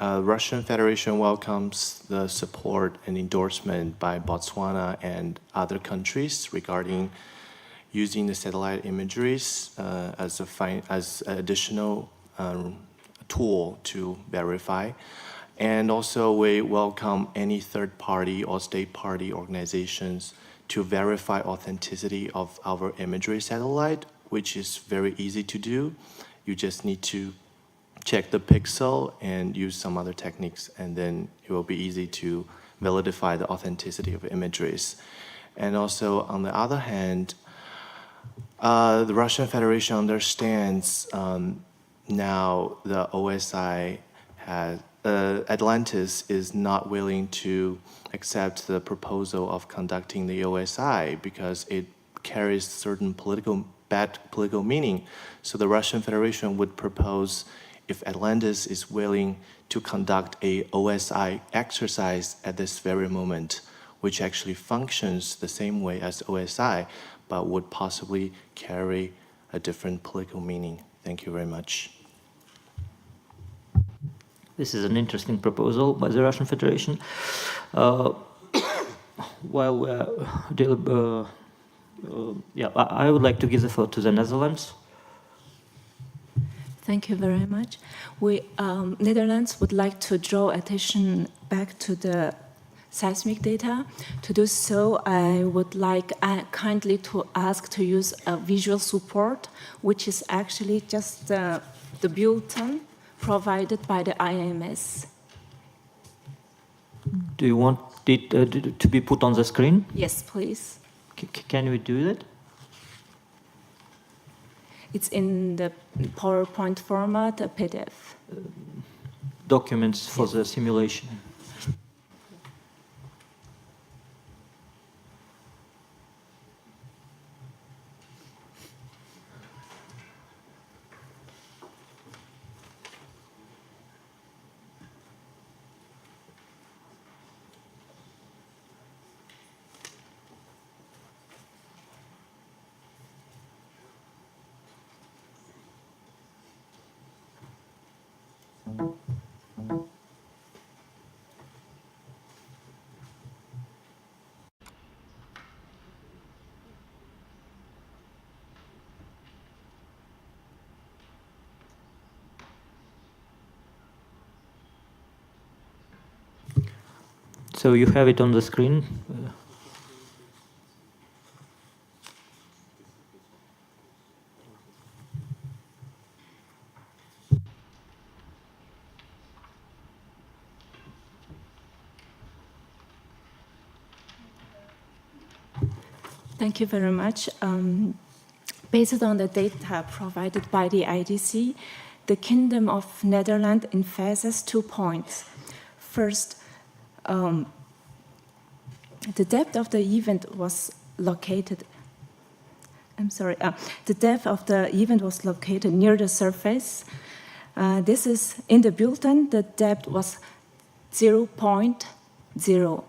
Russian Federation welcomes the support and endorsement by Botswana and other countries regarding using the satellite imageries as additional tool to verify. And also we welcome any third party or state party organizations to verify authenticity of our imagery satellite, which is very easy to do. You just need to check the pixel and use some other techniques, and then it will be easy to validate the authenticity of imageries. And also, on the other hand, the Russian Federation understands now the OSI has, Atlantis is not willing to accept the proposal of conducting the OSI because it carries certain bad political meaning. So the Russian Federation would propose, if Atlantis is willing to conduct a OSI exercise at this very moment, which actually functions the same way as OSI, but would possibly carry a different political meaning. Thank you very much. This is an interesting proposal by the Russian Federation. While I would like to give the floor to the Netherlands. Thank you very much. We, Netherlands would like to draw attention back to the seismic data. To do so, I would like kindly to ask to use a visual support, which is actually just the bulletin provided by the IMS. Do you want it to be put on the screen? Yes, please. Can we do that? It's in the PowerPoint format, a PDF. Documents for the simulation. So you have it on the screen. Thank you very much. Based on the data provided by the IDC, the Kingdom of Netherlands emphasizes 2 points. First, the depth of the event was located. The depth of the event was located near the surface. This is in the bulletin. The depth was 0.0.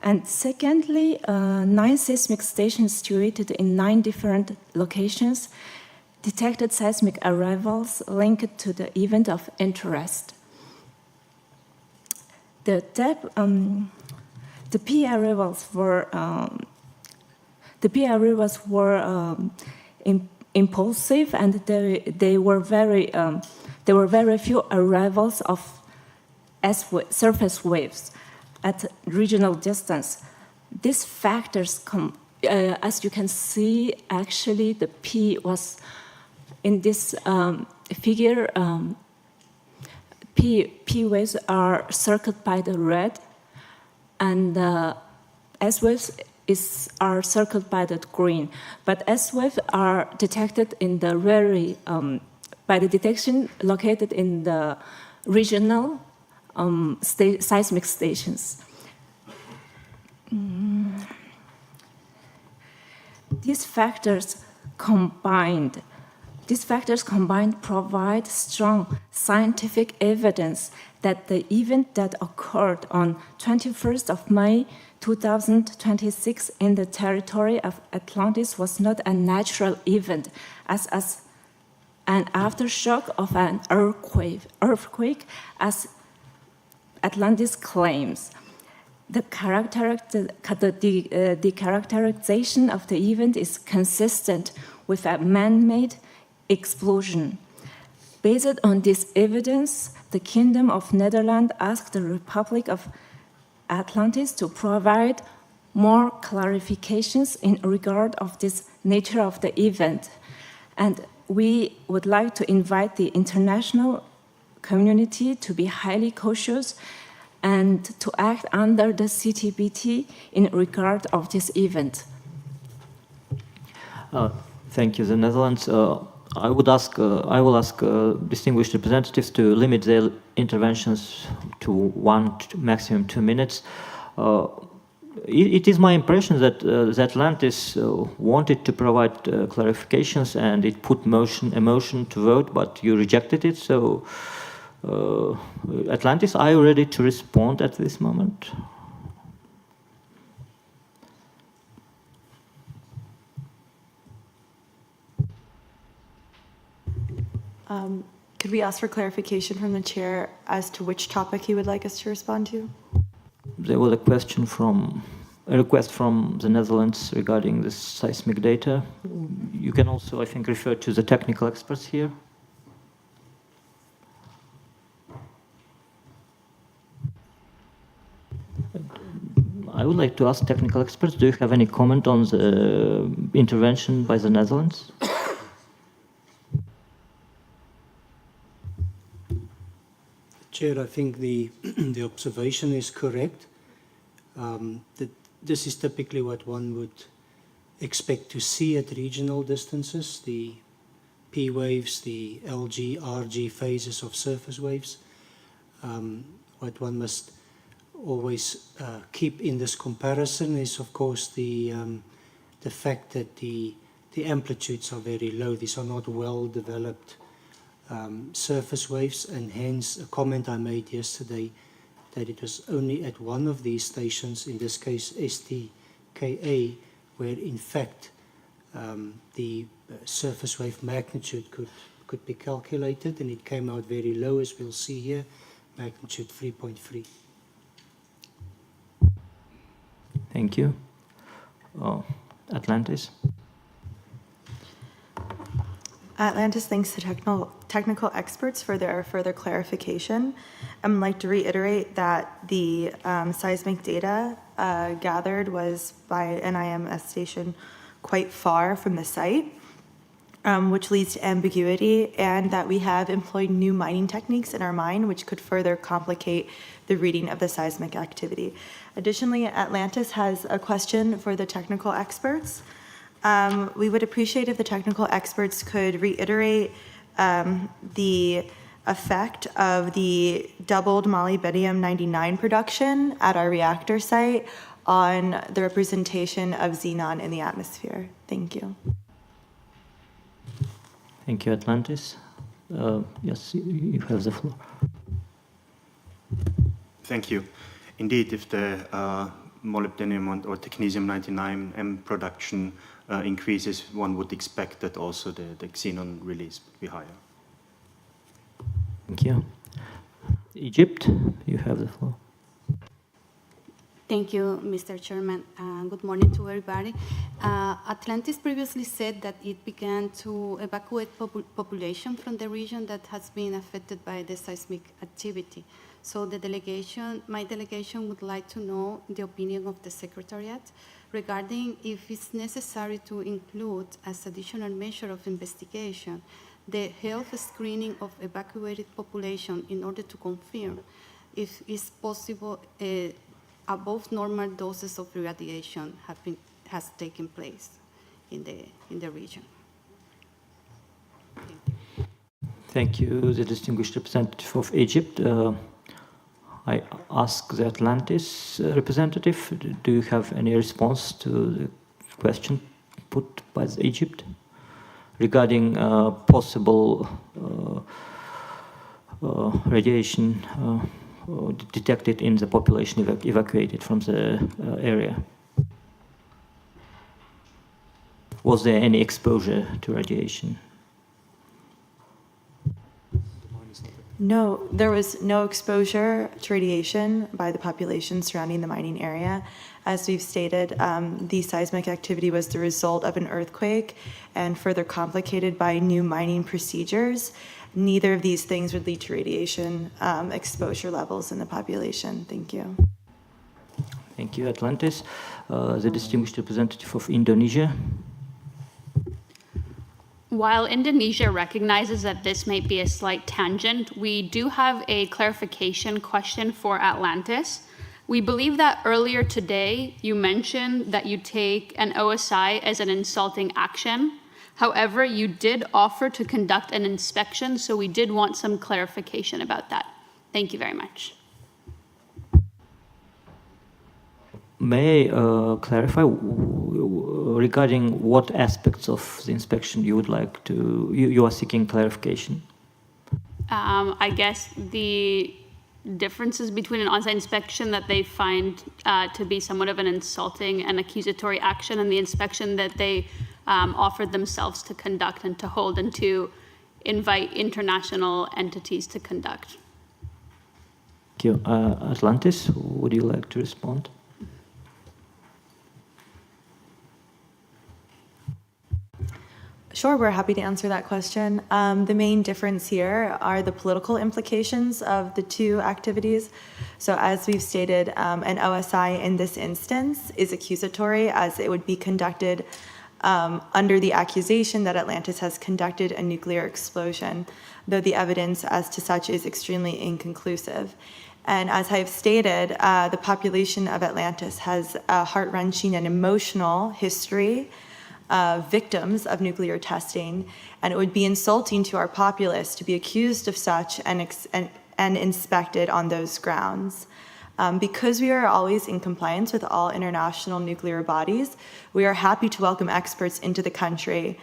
And secondly, 9 seismic stations situated in 9 different locations detected seismic arrivals linked to the event of interest. The depth, the P arrivals were impulsive, and there were very few arrivals of surface waves at regional distance. These factors as you can see, actually the P was in this figure. P waves are circled by the red, and S waves are circled by the green. But S waves are detected in the by the detection located in the regional seismic stations. These factors combined provide strong scientific evidence that the event that occurred on 21st of May 2026 in the territory of Atlantis was not a natural event, as an aftershock of an earthquake as Atlantis claims. The characterization of the event is consistent with a man-made explosion. Based on this evidence, the Kingdom of Netherlands asked the Republic of Atlantis to provide more clarifications in regard of this nature of the event. And we would like to invite the international community to be highly cautious and to act under the CTBT in regard of this event. Thank you, the Netherlands. I will ask distinguished representatives to limit their interventions to 1 to maximum 2 minutes. It is my impression that Atlantis wanted to provide clarifications, and it put a motion to vote, but you rejected it. So, Atlantis, are you ready to respond at this moment? Could we ask for clarification from the chair as to which topic he would like us to respond to? There was a request from the Netherlands regarding this seismic data. You can also, I think, refer to the technical experts here. I would like to ask technical experts, do you have any comment on the intervention by the Netherlands? Chair, I think the observation is correct. That this is typically what one would expect to see at regional distances, the P waves, the LG, RG phases of surface waves. What one must always keep in this comparison is, of course, the fact that the amplitudes are very low. These are not well-developed surface waves, and hence a comment I made yesterday that it was only at one of these stations, in this case STKA, where in fact the surface wave magnitude could be calculated, and it came out very low, as we'll see here, magnitude 3.3. Thank you. Atlantis? Atlantis thanks the technical experts for their further clarification. I'd like to reiterate that the seismic data gathered was by an IMS station quite far from the site, which leads to ambiguity, and that we have employed new mining techniques in our mine, which could further complicate the reading of the seismic activity. Additionally, Atlantis has a question for the technical experts. We would appreciate if the technical experts could reiterate the effect of the doubled molybdenum 99 production at our reactor site on the representation of xenon in the atmosphere. Thank you. Thank you, Atlantis. Yes, you have the floor. Thank you. Indeed, if the molybdenum or technetium-99M production increases, one would expect that also the xenon release would be higher. Thank you. Egypt, you have the floor. Thank you, Mr. Chairman. Good morning to everybody. Atlantis previously said that it began to evacuate population from the region that has been affected by the seismic activity. So my delegation would like to know the opinion of the Secretariat regarding if it's necessary to include as additional measure of investigation the health screening of evacuated population in order to confirm if it's possible above normal doses of radiation has taken place in the region. Thank you, the distinguished representative of Egypt. I ask the Atlantis representative, do you have any response to the question put by Egypt regarding possible radiation detected in the population evacuated from the area? Was there any exposure to radiation? No, there was no exposure to radiation by the population surrounding the mining area. As we've stated, the seismic activity was the result of an earthquake and further complicated by new mining procedures. Neither of these things would lead to radiation exposure levels in the population. Thank you. Thank you, Atlantis. The distinguished representative of Indonesia. While Indonesia recognizes that this may be a slight tangent, we do have a clarification question for Atlantis. We believe that earlier today you mentioned that you take an OSI as an insulting action. However, you did offer to conduct an inspection, so we did want some clarification about that. Thank you very much. May I clarify regarding what aspects of the inspection you would like to, you are seeking clarification? I guess the differences between an on-site inspection that they find to be somewhat of an insulting and accusatory action and the inspection that they offered themselves to conduct and to hold and to invite international entities to conduct. Thank you. Atlantis, would you like to respond? Sure, we're happy to answer that question. The main difference here are the political implications of the two activities. So as we've stated, an OSI in this instance is accusatory as it would be conducted under the accusation that Atlantis has conducted a nuclear explosion, though the evidence as to such is extremely inconclusive. And as I've stated, the population of Atlantis has a heart-wrenching and emotional history victims of nuclear testing, and it would be insulting to our populace to be accused of such and inspected on those grounds. Because we are always in compliance with all international nuclear bodies, we are happy to welcome experts into the country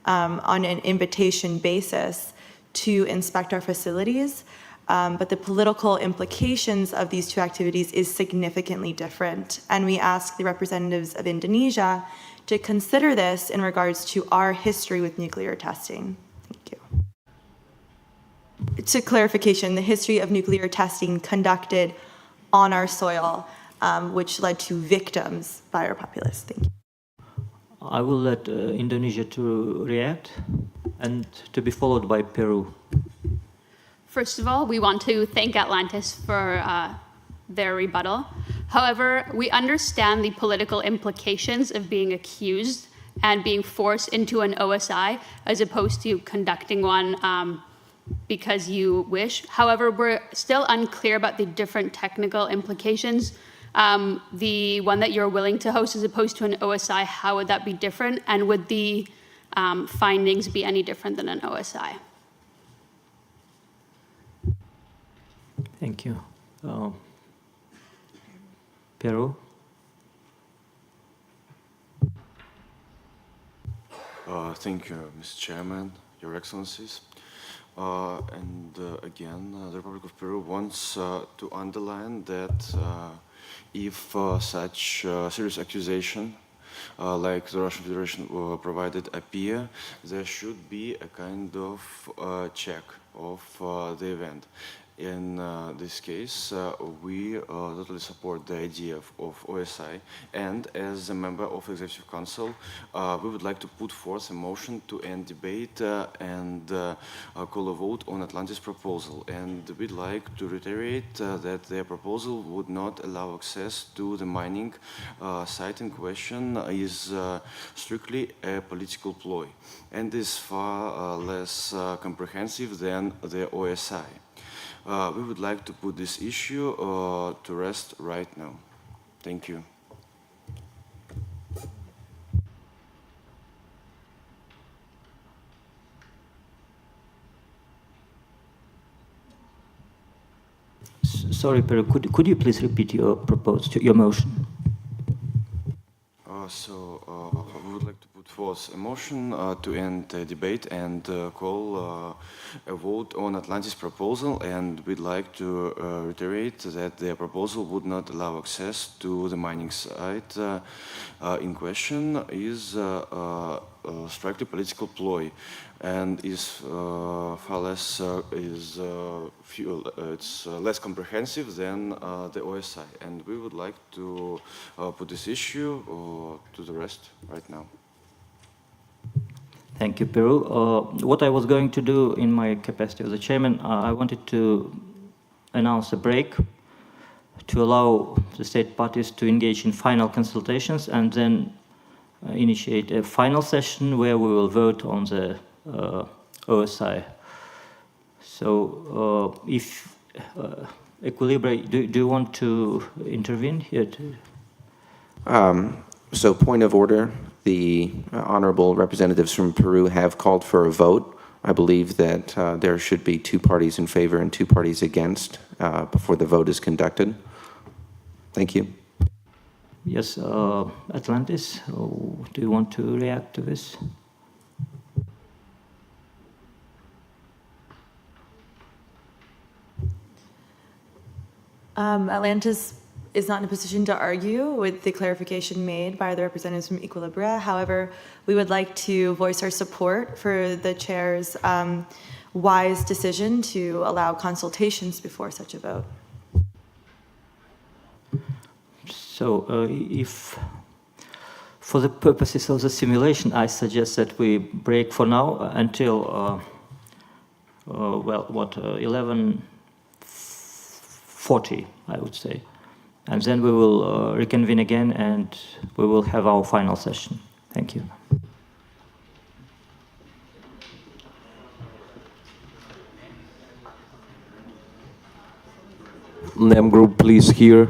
on an invitation basis to inspect our facilities. But the political implications of these two activities is significantly different. And we ask the representatives of Indonesia to consider this in regards to our history with nuclear testing. Thank you. To clarification, the history of nuclear testing conducted on our soil, which led to victims by our populace. Thank you. I will let Indonesia to react and to be followed by Peru. First of all, we want to thank Atlantis for their rebuttal. However, we understand the political implications of being accused and being forced into an OSI as opposed to conducting one because you wish. However, we're still unclear about the different technical implications. The one that you're willing to host as opposed to an OSI, how would that be different? And would the findings be any different than an OSI? Thank you. Peru? Thank you, Mr. Chairman, Your Excellencies. Again, the Republic of Peru wants to underline that if such serious accusation like the Russian Federation provided appear, there should be a kind of check of the event. In this case, we totally support the idea of OSI, and as a member of Executive Council, we would like to put forth a motion to end debate and call a vote on Atlantis proposal. And we'd like to reiterate that their proposal would not allow access to the mining site in question is strictly a political ploy and is far less comprehensive than the OSI. We would like to put this issue to rest right now. Thank you. Sorry, Peru, could you please repeat your motion? We would like to put forth a motion to end the debate and call a vote on Atlantis proposal, and we'd like to reiterate that the proposal would not allow access to the mining site in question is strictly political ploy and is far less it's less comprehensive than the OSI, and we would like to put this issue to the rest right now. Thank you, Peru. What I was going to do in my capacity as a chairman, I wanted to announce a break to allow the state parties to engage in final consultations and then initiate a final session where we will vote on the OSI. So if Equilibra, do you want to intervene here? So point of order, the honorable representatives from Peru have called for a vote. I believe that there should be 2 parties in favor and 2 parties against before the vote is conducted. Thank you. Yes, Atlantis, do you want to react to this? Atlantis is not in a position to argue with the clarification made by the representatives from Equilibra. However, we would like to voice our support for the chair's wise decision to allow consultations before such a vote. So if, for the purposes of the simulation, I suggest that we break for now until, well, what, 11:40, I would say. And then we will reconvene again and we will have our final session. Thank you. NEM group, please, here.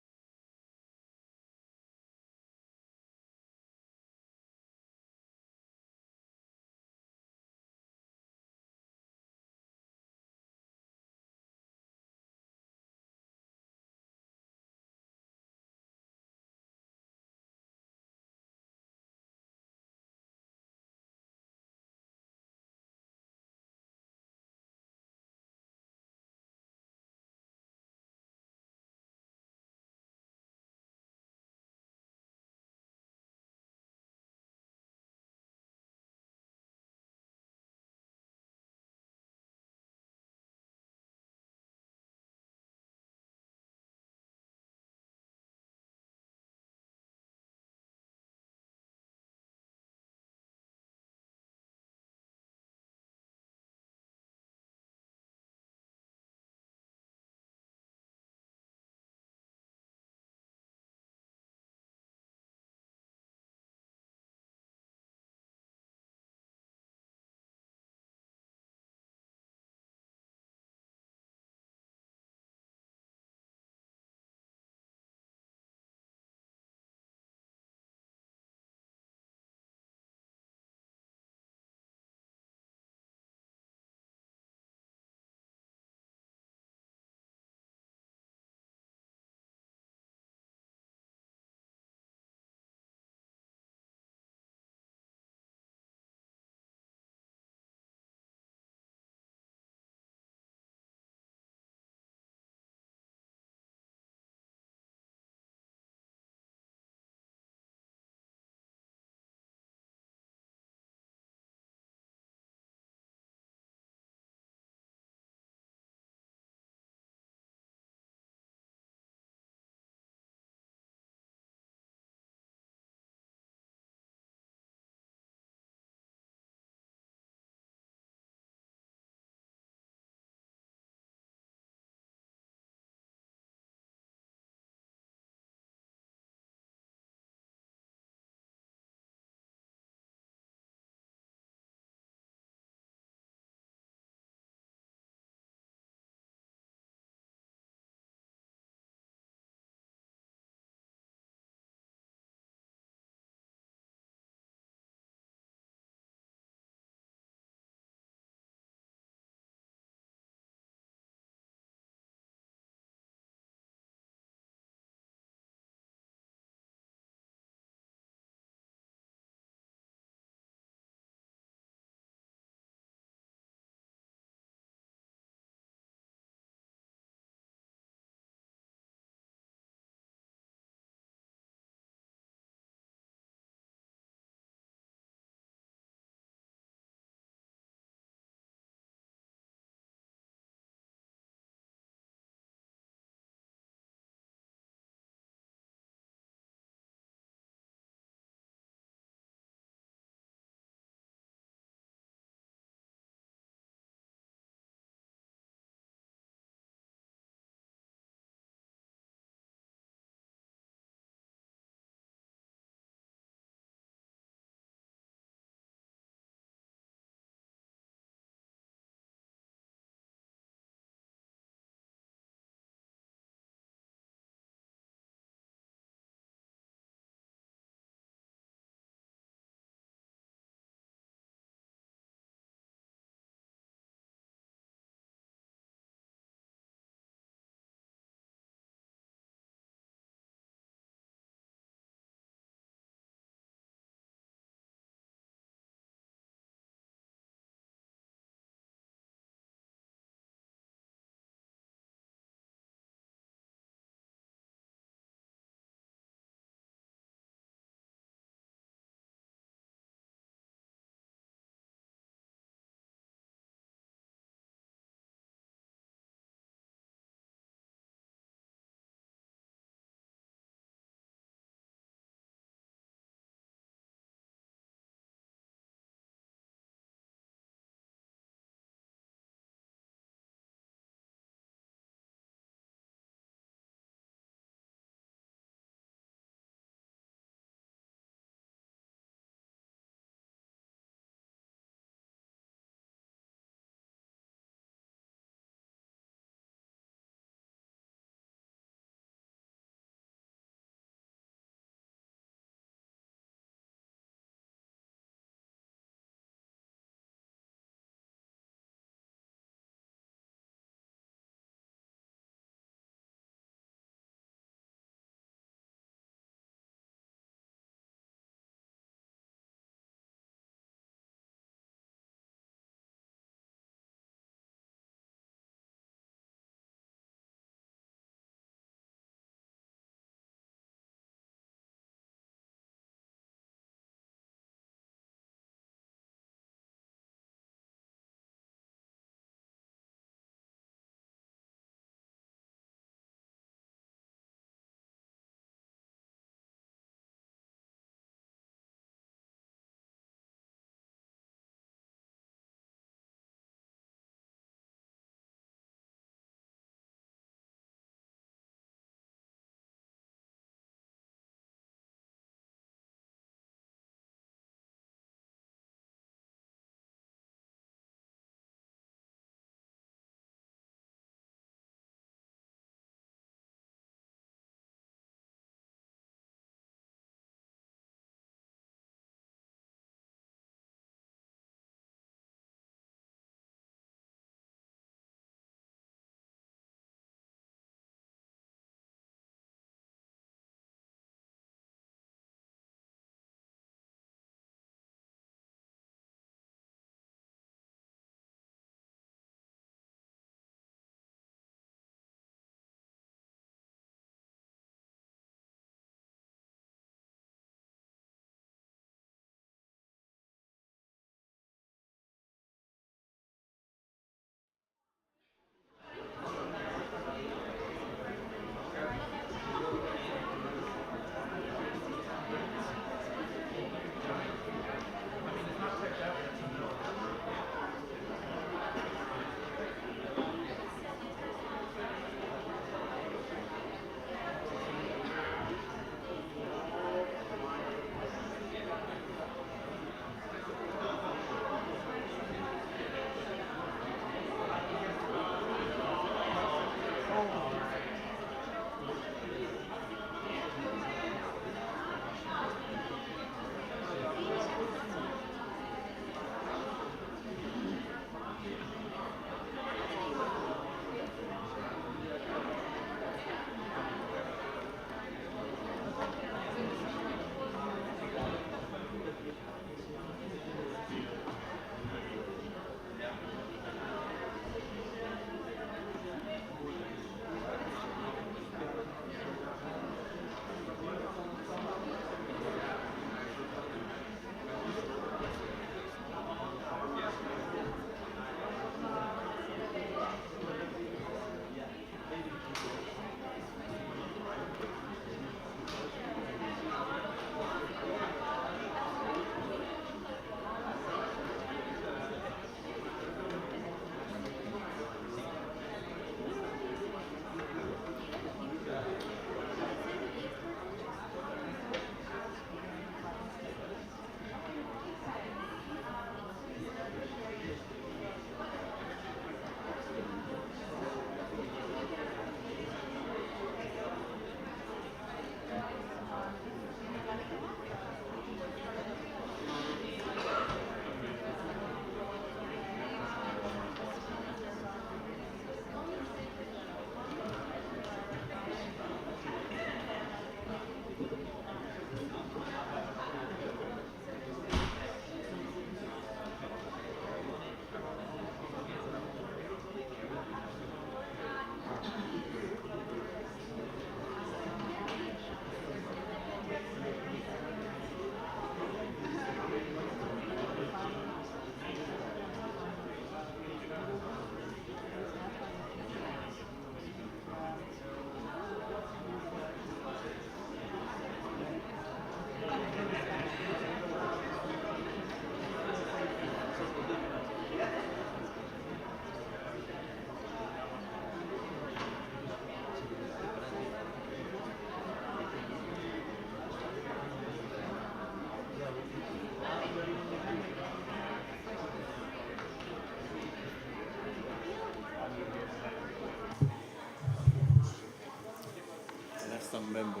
one member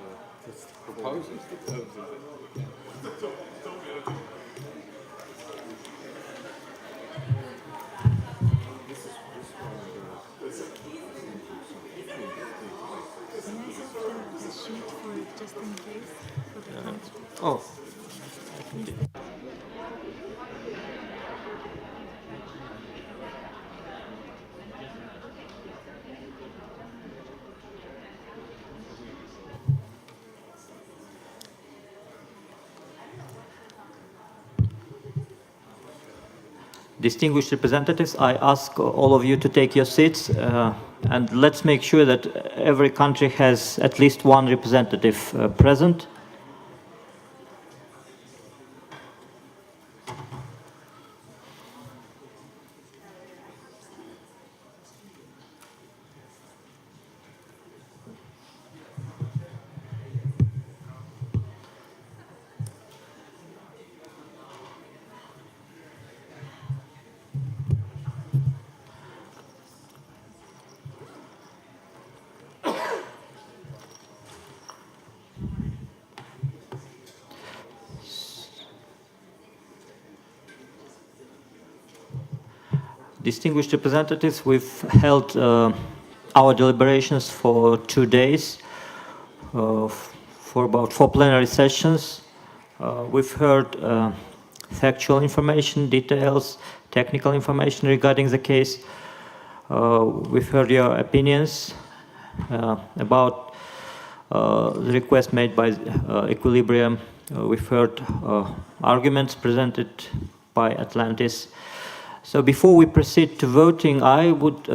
proposes it. Oh. Distinguished representatives, I ask all of you to take your seats and let's make sure that every country has at least one representative present. Distinguished representatives, we've held our deliberations for 2 days, for about 4 plenary sessions. We've heard factual information, details, technical information regarding the case. We've heard your opinions about the request made by Equilibrium. We've heard arguments presented by Atlantis. So before we proceed to voting, I would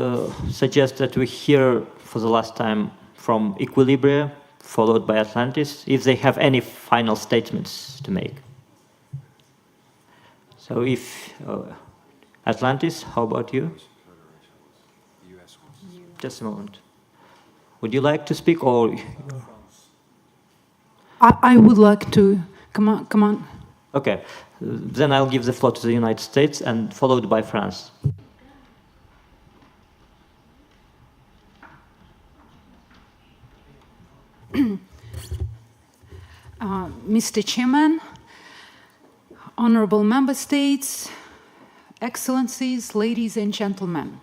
suggest that we hear for the last time from Equilibria, followed by Atlantis, if they have any final statements to make. So if Atlantis, how about you? Just a moment. Would you like to speak or? I would like to. Come on. Okay. Then I'll give the floor to the United States and followed by France. Mr. Chairman, honorable member states, excellencies, ladies and gentlemen,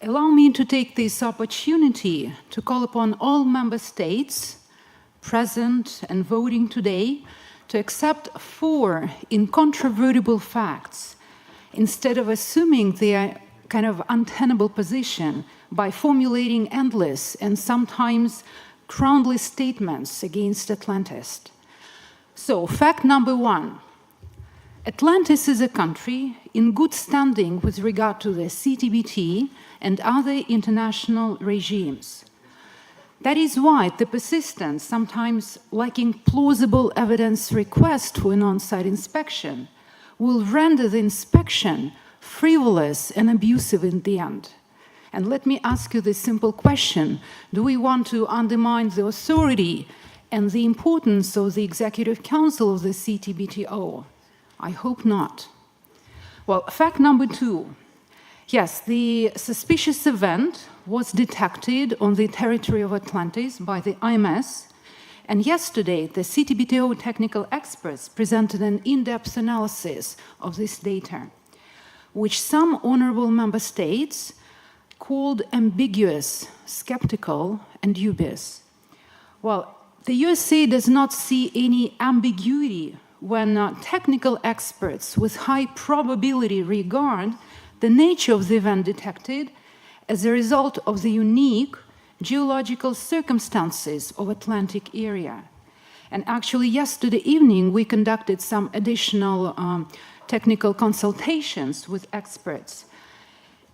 allow me to take this opportunity to call upon all member states present and voting today to accept 4 incontrovertible facts instead of assuming their kind of untenable position by formulating endless and sometimes groundless statements against Atlantis. So, fact number 1, Atlantis is a country in good standing with regard to the CTBT and other international regimes. That is why the persistent, sometimes lacking plausible evidence request for an on-site inspection will render the inspection frivolous and abusive in the end. And let me ask you this simple question. Do we want to undermine the authority and the importance of the Executive Council of the CTBTO? I hope not. Well, fact number 2. Yes, the suspicious event was detected on the territory of Atlantis by the IMS, and yesterday the CTBTO technical experts presented an in-depth analysis of this data, which some honorable member states called ambiguous, skeptical, and dubious. Well, the USA does not see any ambiguity when technical experts with high probability regard the nature of the event detected as a result of the unique geological circumstances of Atlantic area. And actually, yesterday evening, we conducted some additional technical consultations with experts.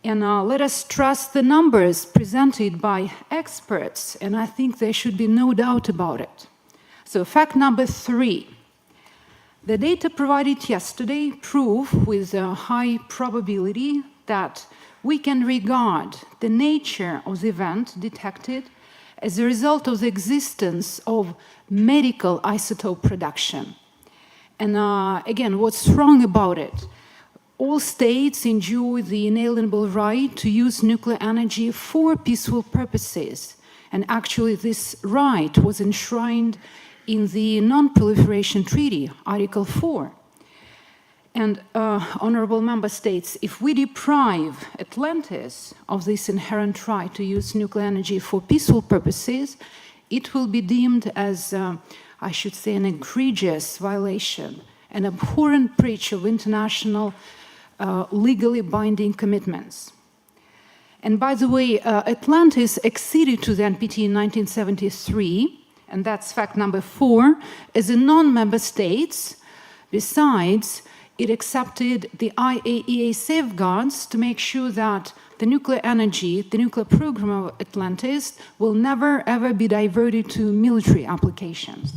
And let us trust the numbers presented by experts, and I think there should be no doubt about it. So fact number 3, the data provided yesterday prove with a high probability that we can regard the nature of the event detected as a result of the existence of medical isotope production. And again, what's wrong about it? All states enjoy the inalienable right to use nuclear energy for peaceful purposes, And actually, this right was enshrined in the Non-Proliferation Treaty, Article 4. And honorable member states, if we deprive Atlantis of this inherent right to use nuclear energy for peaceful purposes, it will be deemed as, I should say, an egregious violation, an abhorrent breach of international legally binding commitments. And by the way, Atlantis acceded to the NPT in 1973, and that's fact number 4, as a non-member states. Besides, it accepted the IAEA safeguards to make sure that the nuclear energy, the nuclear program of Atlantis, will never ever be diverted to military applications.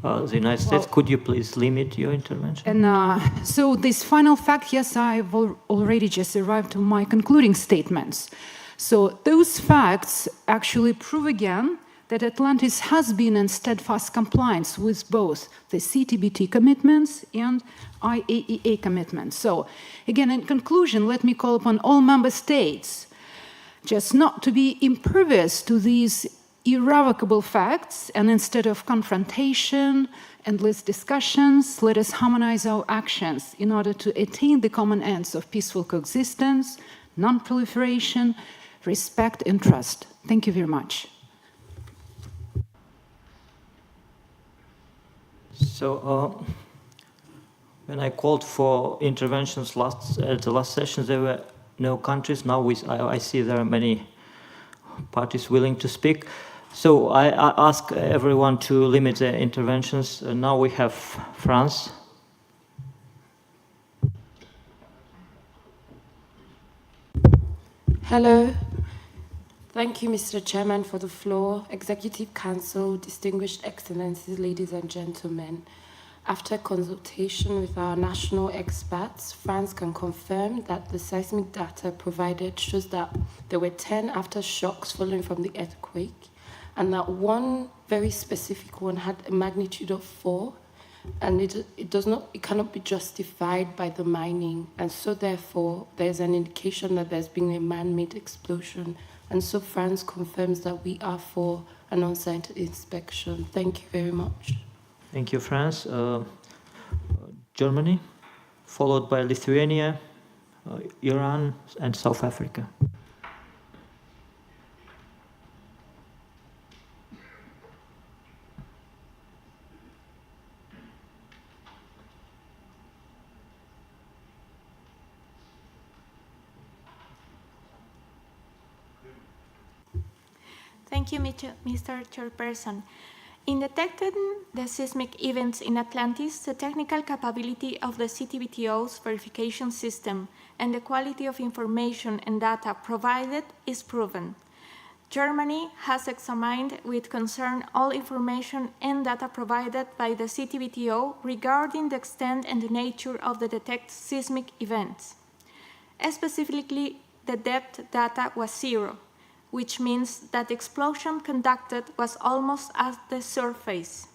The United States, could you please limit your intervention? And so this final fact, yes, I've already just arrived to my concluding statements. So those facts actually prove again that Atlantis has been in steadfast compliance with both the CTBT commitments and IAEA commitments. So again, in conclusion, let me call upon all member states just not to be impervious to these irrevocable facts, and instead of confrontation, endless discussions, let us harmonize our actions in order to attain the common ends of peaceful coexistence, non-proliferation, respect and trust. Thank you very much. So, when I called for interventions at the last session, there were no countries. Now I see there are many parties willing to speak. So I ask everyone to limit their interventions. Now we have France. Hello. Thank you, Mr. Chairman, for the floor. Executive Council, distinguished excellencies, ladies and gentlemen. After consultation with our national experts, France can confirm that the seismic data provided shows that there were 10 aftershocks following from the earthquake, and that one very specific one had a magnitude of 4, and it cannot be justified by the mining, and so therefore there's an indication that there's been a man-made explosion, and so France confirms that we are for an on-site inspection. Thank you very much. Thank you, France. Germany, followed by Lithuania, Iran, and South Africa. Thank you, Mr. Chairperson. In detecting the seismic events in Atlantis, the technical capability of the CTBTO's verification system and the quality of information and data provided is proven. Germany has examined with concern all information and data provided by the CTBTO regarding the extent and the nature of the detected seismic events. Specifically, the depth data was 0, which means that the explosion conducted was almost at the surface.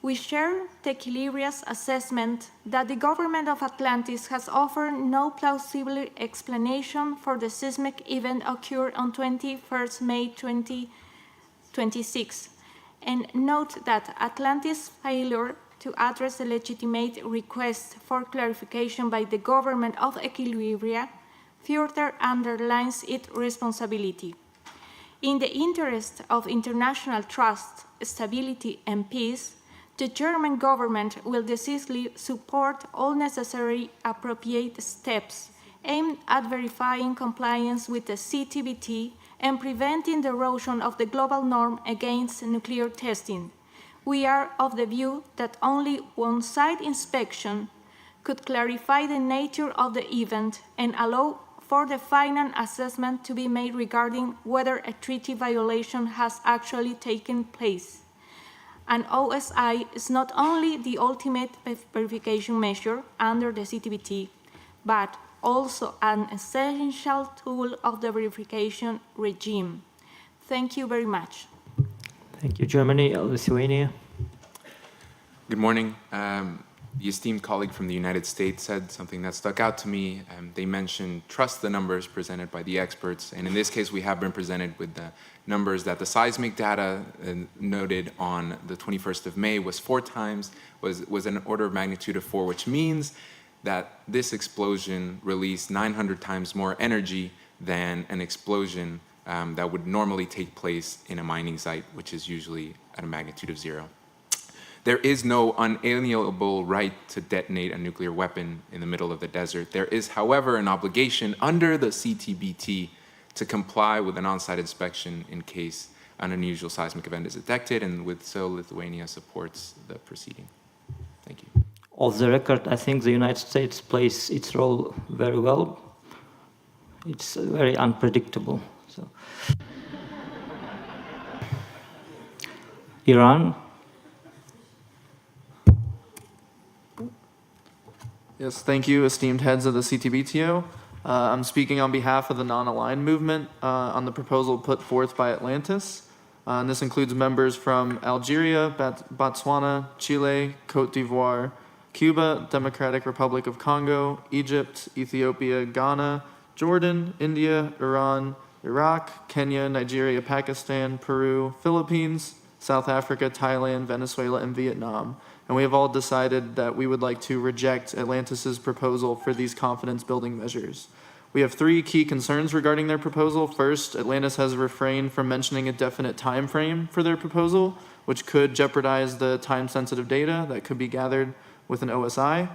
We share Tequiliria's assessment that the government of Atlantis has offered no plausible explanation for the seismic event occurred on 21st May 2026, and note that Atlantis' failure to address the legitimate request for clarification by the government of Equilibria further underlines its responsibility. In the interest of international trust, stability, and peace, the German government will decisively support all necessary appropriate steps aimed at verifying compliance with the CTBT and preventing the erosion of the global norm against nuclear testing. We are of the view that only on-site inspection could clarify the nature of the event and allow for the final assessment to be made regarding whether a treaty violation has actually taken place. An OSI is not only the ultimate verification measure under the CTBT, but also an essential tool of the verification regime. Thank you very much. Thank you, Germany. Lithuania. Good morning. The esteemed colleague from the United States said something that stuck out to me. They mentioned trust the numbers presented by the experts, and in this case we have been presented with the numbers that the seismic data noted on the 21st of May was 4 times, was an order of magnitude of 4, which means that this explosion released 900 times more energy than an explosion that would normally take place in a mining site, which is usually at a magnitude of 0. There is no unalienable right to detonate a nuclear weapon in the middle of the desert. There is, however, an obligation under the CTBT to comply with an on-site inspection in case an unusual seismic event is detected, and with so Lithuania supports the proceeding. Thank you. Off the record, I think the United States plays its role very well. It's very unpredictable. So. Iran. Yes, thank you, esteemed heads of the CTBTO. I'm speaking on behalf of the non-aligned movement on the proposal put forth by Atlantis. And this includes members from Algeria, Botswana, Chile, Cote d'Ivoire, Cuba, Democratic Republic of Congo, Egypt, Ethiopia, Ghana, Jordan, India, Iran, Iraq, Kenya, Nigeria, Pakistan, Peru, Philippines, South Africa, Thailand, Venezuela, and Vietnam. And we have all decided that we would like to reject Atlantis's proposal for these confidence-building measures. We have 3 key concerns regarding their proposal. First, Atlantis has refrained from mentioning a definite time frame for their proposal, which could jeopardize the time-sensitive data that could be gathered with an OSI.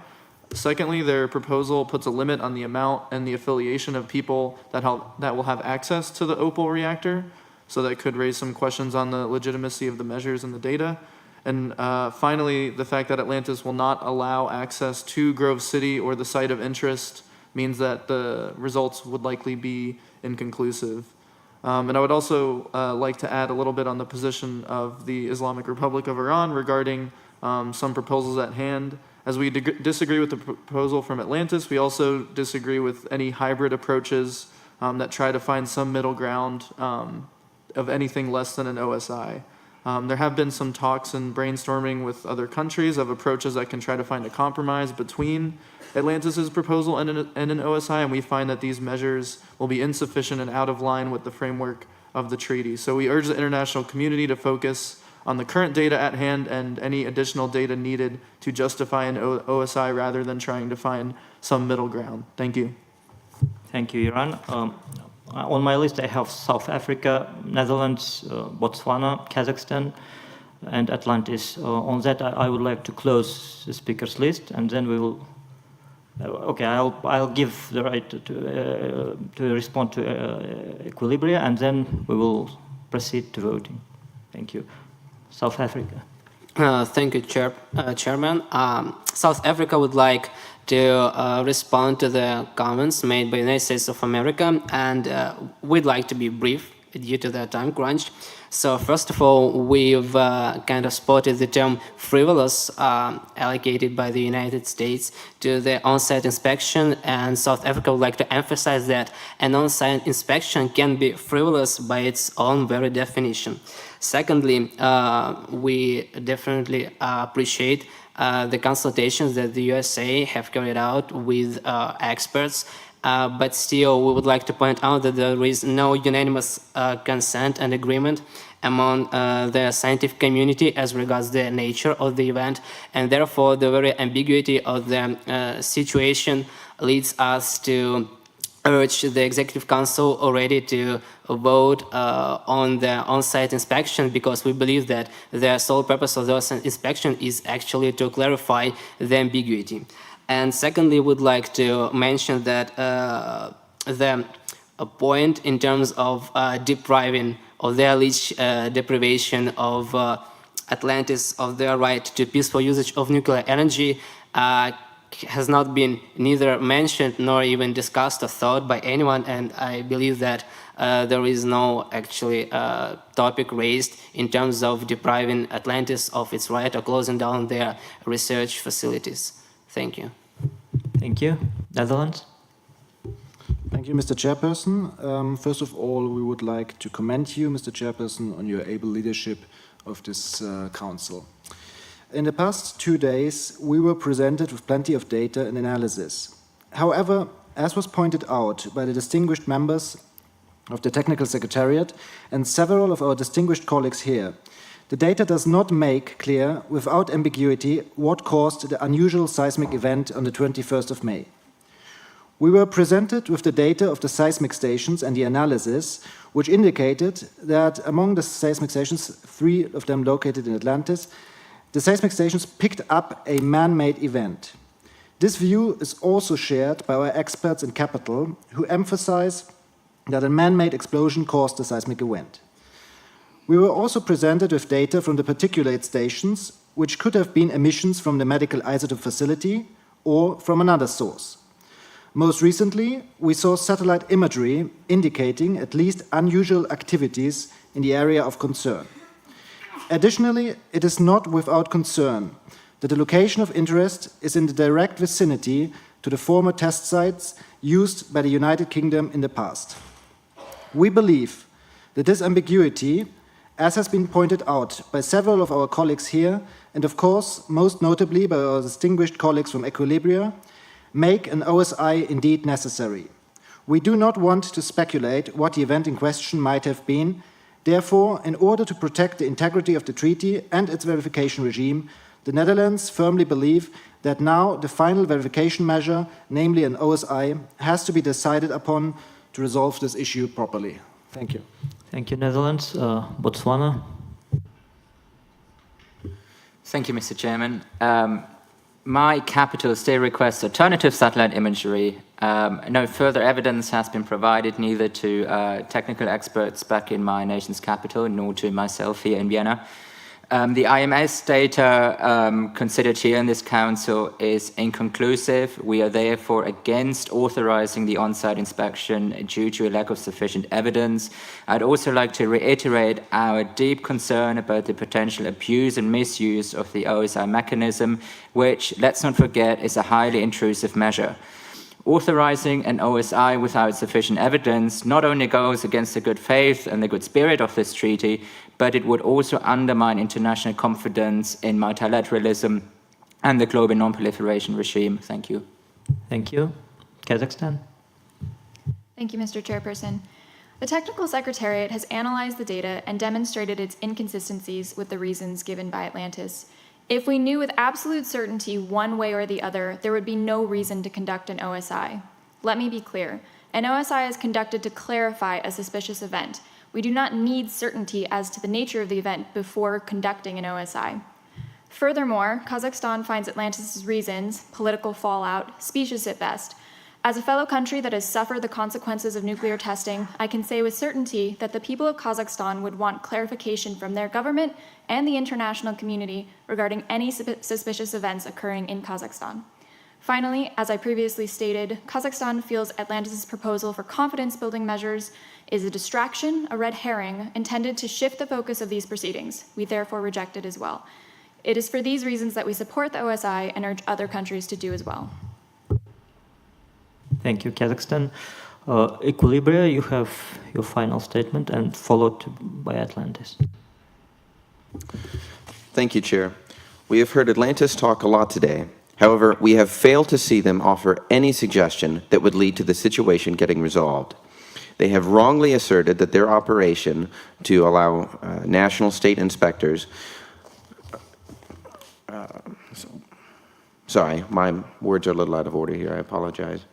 Secondly, their proposal puts a limit on the amount and the affiliation of people that will have access to the Opal reactor, so that could raise some questions on the legitimacy of the measures and the data. And finally, the fact that Atlantis will not allow access to Grove City or the site of interest means that the results would likely be inconclusive. And I would also like to add a little bit on the position of the Islamic Republic of Iran regarding some proposals at hand. As we disagree with the proposal from Atlantis, we also disagree with any hybrid approaches that try to find some middle ground of anything less than an OSI. There have been some talks and brainstorming with other countries of approaches that can try to find a compromise between Atlantis's proposal and an OSI, and we find that these measures will be insufficient and out of line with the framework of the treaty. So we urge the international community to focus on the current data at hand and any additional data needed to justify an OSI rather than trying to find some middle ground. Thank you. Thank you, Iran. On my list, I have South Africa, Netherlands, Botswana, Kazakhstan, and Atlantis. On that, I would like to close the speakers list, and then we will. Okay, I'll give the right to respond to Equilibria, and then we will proceed to voting. Thank you. South Africa. Thank you, Chairman. South Africa would like to respond to the comments made by the United States of America, and we'd like to be brief due to the time crunch. So first of all, we've kind of spotted the term frivolous allocated by the United States to the on-site inspection, and South Africa would like to emphasize that an on-site inspection can be frivolous by its own very definition. Secondly, we definitely appreciate the consultations that the USA have carried out with experts, but still we would like to point out that there is no unanimous consent and agreement among the scientific community as regards the nature of the event, and therefore the very ambiguity of the situation leads us to urge the Executive Council already to vote on the on-site inspection, because we believe that the sole purpose of the on-site inspection is actually to clarify the ambiguity. And secondly, we'd like to mention that the point in terms of depriving of the alleged deprivation of Atlantis of their right to peaceful usage of nuclear energy has not been neither mentioned nor even discussed or thought by anyone, and I believe that there is no actually topic raised in terms of depriving Atlantis of its right or closing down their research facilities. Thank you. Thank you. Netherlands? Thank you, Mr. Chairperson. First of all, we would like to commend you, Mr. Chairperson, on your able leadership of this council. In the past 2 days, we were presented with plenty of data and analysis. However, as was pointed out by the distinguished members of the Technical Secretariat and several of our distinguished colleagues here, the data does not make clear, without ambiguity, what caused the unusual seismic event on the 21st of May. We were presented with the data of the seismic stations and the analysis, which indicated that among the seismic stations, 3 of them located in Atlantis, the seismic stations picked up a man-made event. This view is also shared by our experts in Capital, who emphasize that a man-made explosion caused the seismic event. We were also presented with data from the particulate stations, which could have been emissions from the medical isotope facility or from another source. Most recently, we saw satellite imagery indicating at least unusual activities in the area of concern. Additionally, it is not without concern that the location of interest is in the direct vicinity to the former test sites used by the United Kingdom in the past. We believe that this ambiguity, as has been pointed out by several of our colleagues here, and of course, most notably by our distinguished colleagues from Equilibria, make an OSI indeed necessary. We do not want to speculate what the event in question might have been. Therefore, in order to protect the integrity of the treaty and its verification regime, the Netherlands firmly believe that now the final verification measure, namely an OSI, has to be decided upon to resolve this issue properly. Thank you. Thank you, Netherlands. Botswana. Thank you, Mr. Chairman. My capital still requests alternative satellite imagery. No further evidence has been provided, neither to technical experts back in my nation's capital, nor to myself here in Vienna. The IMS data considered here in this council is inconclusive. We are therefore against authorizing the on-site inspection due to a lack of sufficient evidence. I'd also like to reiterate our deep concern about the potential abuse and misuse of the OSI mechanism, which, let's not forget, is a highly intrusive measure. Authorizing an OSI without sufficient evidence not only goes against the good faith and the good spirit of this treaty, but it would also undermine international confidence in multilateralism and the global non-proliferation regime. Thank you. Thank you. Kazakhstan. Thank you, Mr. Chairperson. The Technical Secretariat has analyzed the data and demonstrated its inconsistencies with the reasons given by Atlantis. If we knew with absolute certainty one way or the other, there would be no reason to conduct an OSI. Let me be clear. An OSI is conducted to clarify a suspicious event. We do not need certainty as to the nature of the event before conducting an OSI. Furthermore, Kazakhstan finds Atlantis' reasons, political fallout, specious at best. As a fellow country that has suffered the consequences of nuclear testing, I can say with certainty that the people of Kazakhstan would want clarification from their government and the international community regarding any suspicious events occurring in Kazakhstan. Finally, as I previously stated, Kazakhstan feels Atlantis' proposal for confidence-building measures is a distraction, a red herring, intended to shift the focus of these proceedings. We therefore reject it as well. It is for these reasons that we support the OSI and urge other countries to do as well. Thank you, Kazakhstan. Equilibria, you have your final statement and followed by Atlantis. Thank you, Chair. We have heard Atlantis talk a lot today. However, we have failed to see them offer any suggestion that would lead to the situation getting resolved. They have wrongly asserted that their operation to allow national state inspectors sorry, my words are a little out of order here, I apologize.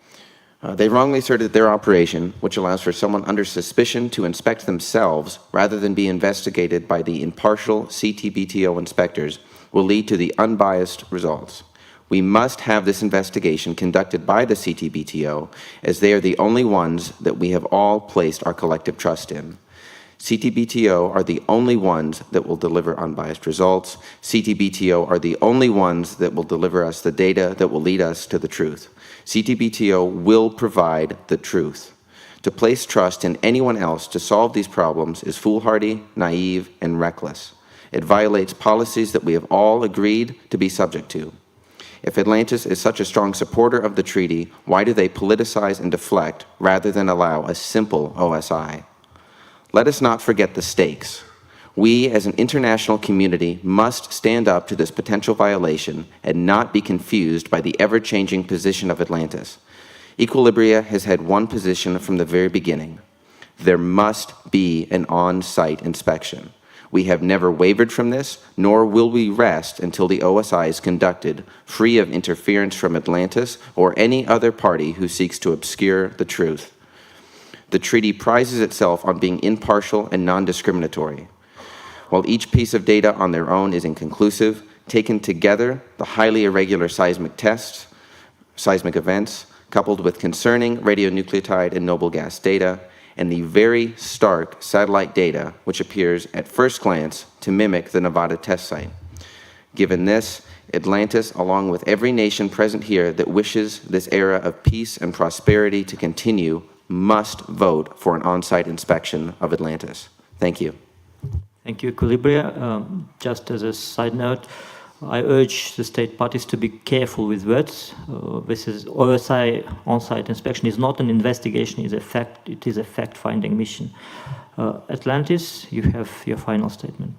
They wrongly asserted that their operation, which allows for someone under suspicion to inspect themselves rather than be investigated by the impartial CTBTO inspectors, will lead to the unbiased results. We must have this investigation conducted by the CTBTO, as they are the only ones that we have all placed our collective trust in. CTBTO are the only ones that will deliver unbiased results. CTBTO are the only ones that will deliver us the data that will lead us to the truth. CTBTO will provide the truth. To place trust in anyone else to solve these problems is foolhardy, naive, and reckless. It violates policies that we have all agreed to be subject to. If Atlantis is such a strong supporter of the treaty, why do they politicize and deflect rather than allow a simple OSI? Let us not forget the stakes. We, as an international community, must stand up to this potential violation and not be confused by the ever-changing position of Atlantis. Equilibria has had one position from the very beginning. There must be an on-site inspection. We have never wavered from this, nor will we rest until the OSI is conducted, free of interference from Atlantis or any other party who seeks to obscure the truth. The treaty prizes itself on being impartial and non-discriminatory. While each piece of data on their own is inconclusive, taken together, the highly irregular seismic tests, seismic events, coupled with concerning radionucleotide and noble gas data, and the very stark satellite data, which appears at first glance to mimic the Nevada test site. Given this, Atlantis, along with every nation present here that wishes this era of peace and prosperity to continue, must vote for an on-site inspection of Atlantis. Thank you. Thank you, Equilibria. Just as a side note, I urge the state parties to be careful with words. This is OSI on-site inspection is not an investigation, it is a fact-finding mission. Atlantis, you have your final statement.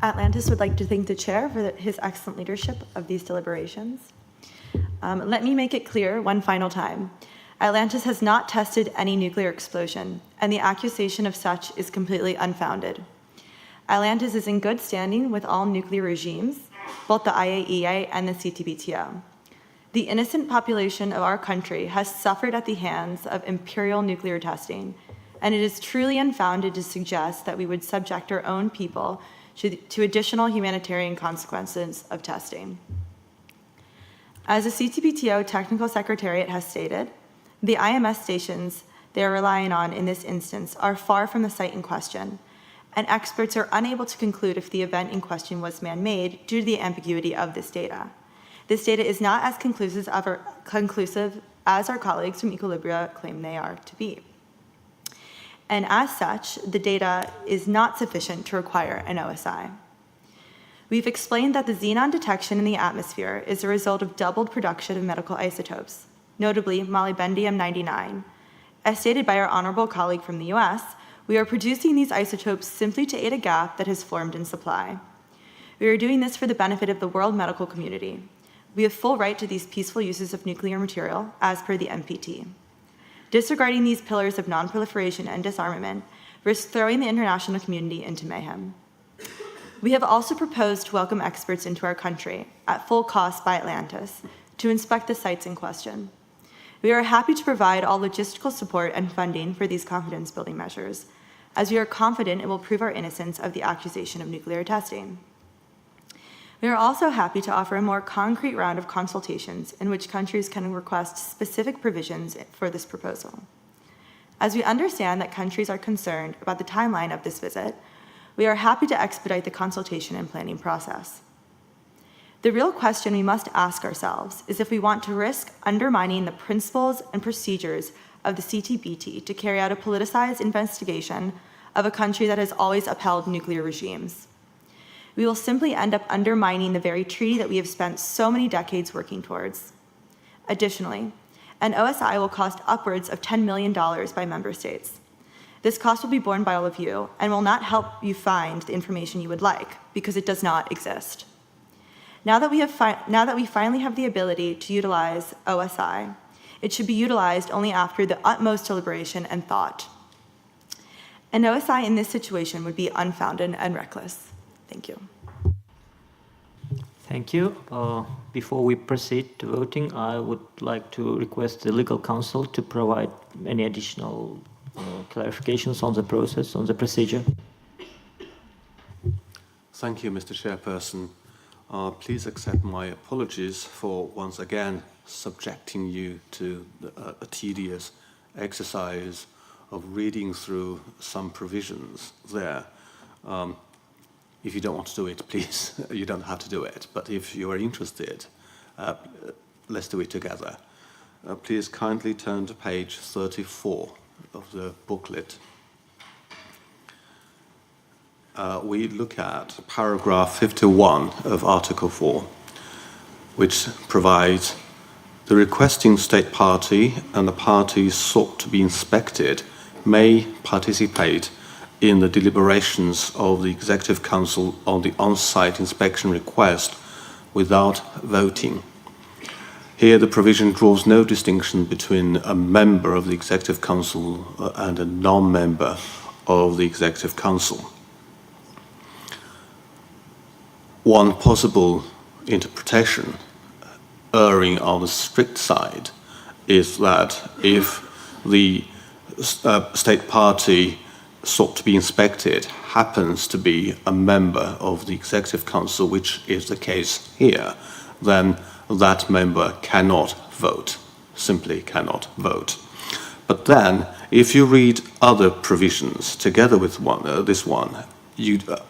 Atlantis would like to thank the chair for his excellent leadership of these deliberations. Let me make it clear one final time. Atlantis has not tested any nuclear explosion, and the accusation of such is completely unfounded. Atlantis is in good standing with all nuclear regimes, both the IAEA and the CTBTO. The innocent population of our country has suffered at the hands of imperial nuclear testing, and it is truly unfounded to suggest that we would subject our own people to additional humanitarian consequences of testing. As the CTBTO Technical Secretariat has stated, the IMS stations they are relying on in this instance are far from the site in question, and experts are unable to conclude if the event in question was man-made due to the ambiguity of this data. This data is not as conclusive as our colleagues from Equilibria claim they are to be. And as such, the data is not sufficient to require an OSI. We've explained that the xenon detection in the atmosphere is a result of doubled production of medical isotopes, notably molybdenum-99. As stated by our honorable colleague from the US, we are producing these isotopes simply to aid a gap that has formed in supply. We are doing this for the benefit of the world medical community. We have full right to these peaceful uses of nuclear material as per the NPT. Disregarding these pillars of non-proliferation and disarmament risks throwing the international community into mayhem. We have also proposed to welcome experts into our country at full cost by Atlantis to inspect the sites in question. We are happy to provide all logistical support and funding for these confidence-building measures, as we are confident it will prove our innocence of the accusation of nuclear testing. We are also happy to offer a more concrete round of consultations in which countries can request specific provisions for this proposal. As we understand that countries are concerned about the timeline of this visit, we are happy to expedite the consultation and planning process. The real question we must ask ourselves is if we want to risk undermining the principles and procedures of the CTBT to carry out a politicized investigation of a country that has always upheld nuclear regimes. We will simply end up undermining the very treaty that we have spent so many decades working towards. Additionally, an OSI will cost upwards of $10 million by member states. This cost will be borne by all of you and will not help you find the information you would like because it does not exist. Now that we finally have the ability to utilize OSI, it should be utilized only after the utmost deliberation and thought. An OSI in this situation would be unfounded and reckless. Thank you. Thank you. Before we proceed to voting, I would like to request the legal counsel to provide any additional clarifications on the process, on the procedure. Thank you, Mr. Chairperson. Please accept my apologies for once again subjecting you to a tedious exercise of reading through some provisions there. If you don't want to do it, please, you don't have to do it. But if you are interested, let's do it together. Please kindly turn to page 34 of the booklet. We look at paragraph 51 of Article 4, which provides The requesting state party and the parties sought to be inspected may participate in the deliberations of the Executive Council on the on-site inspection request without voting. Here, the provision draws no distinction between a member of the Executive Council and a non-member of the Executive Council. One possible interpretation, erring on the strict side, is that if the state party sought to be inspected happens to be a member of the Executive Council, which is the case here, then that member cannot vote, simply cannot vote. But then, if you read other provisions together with this one,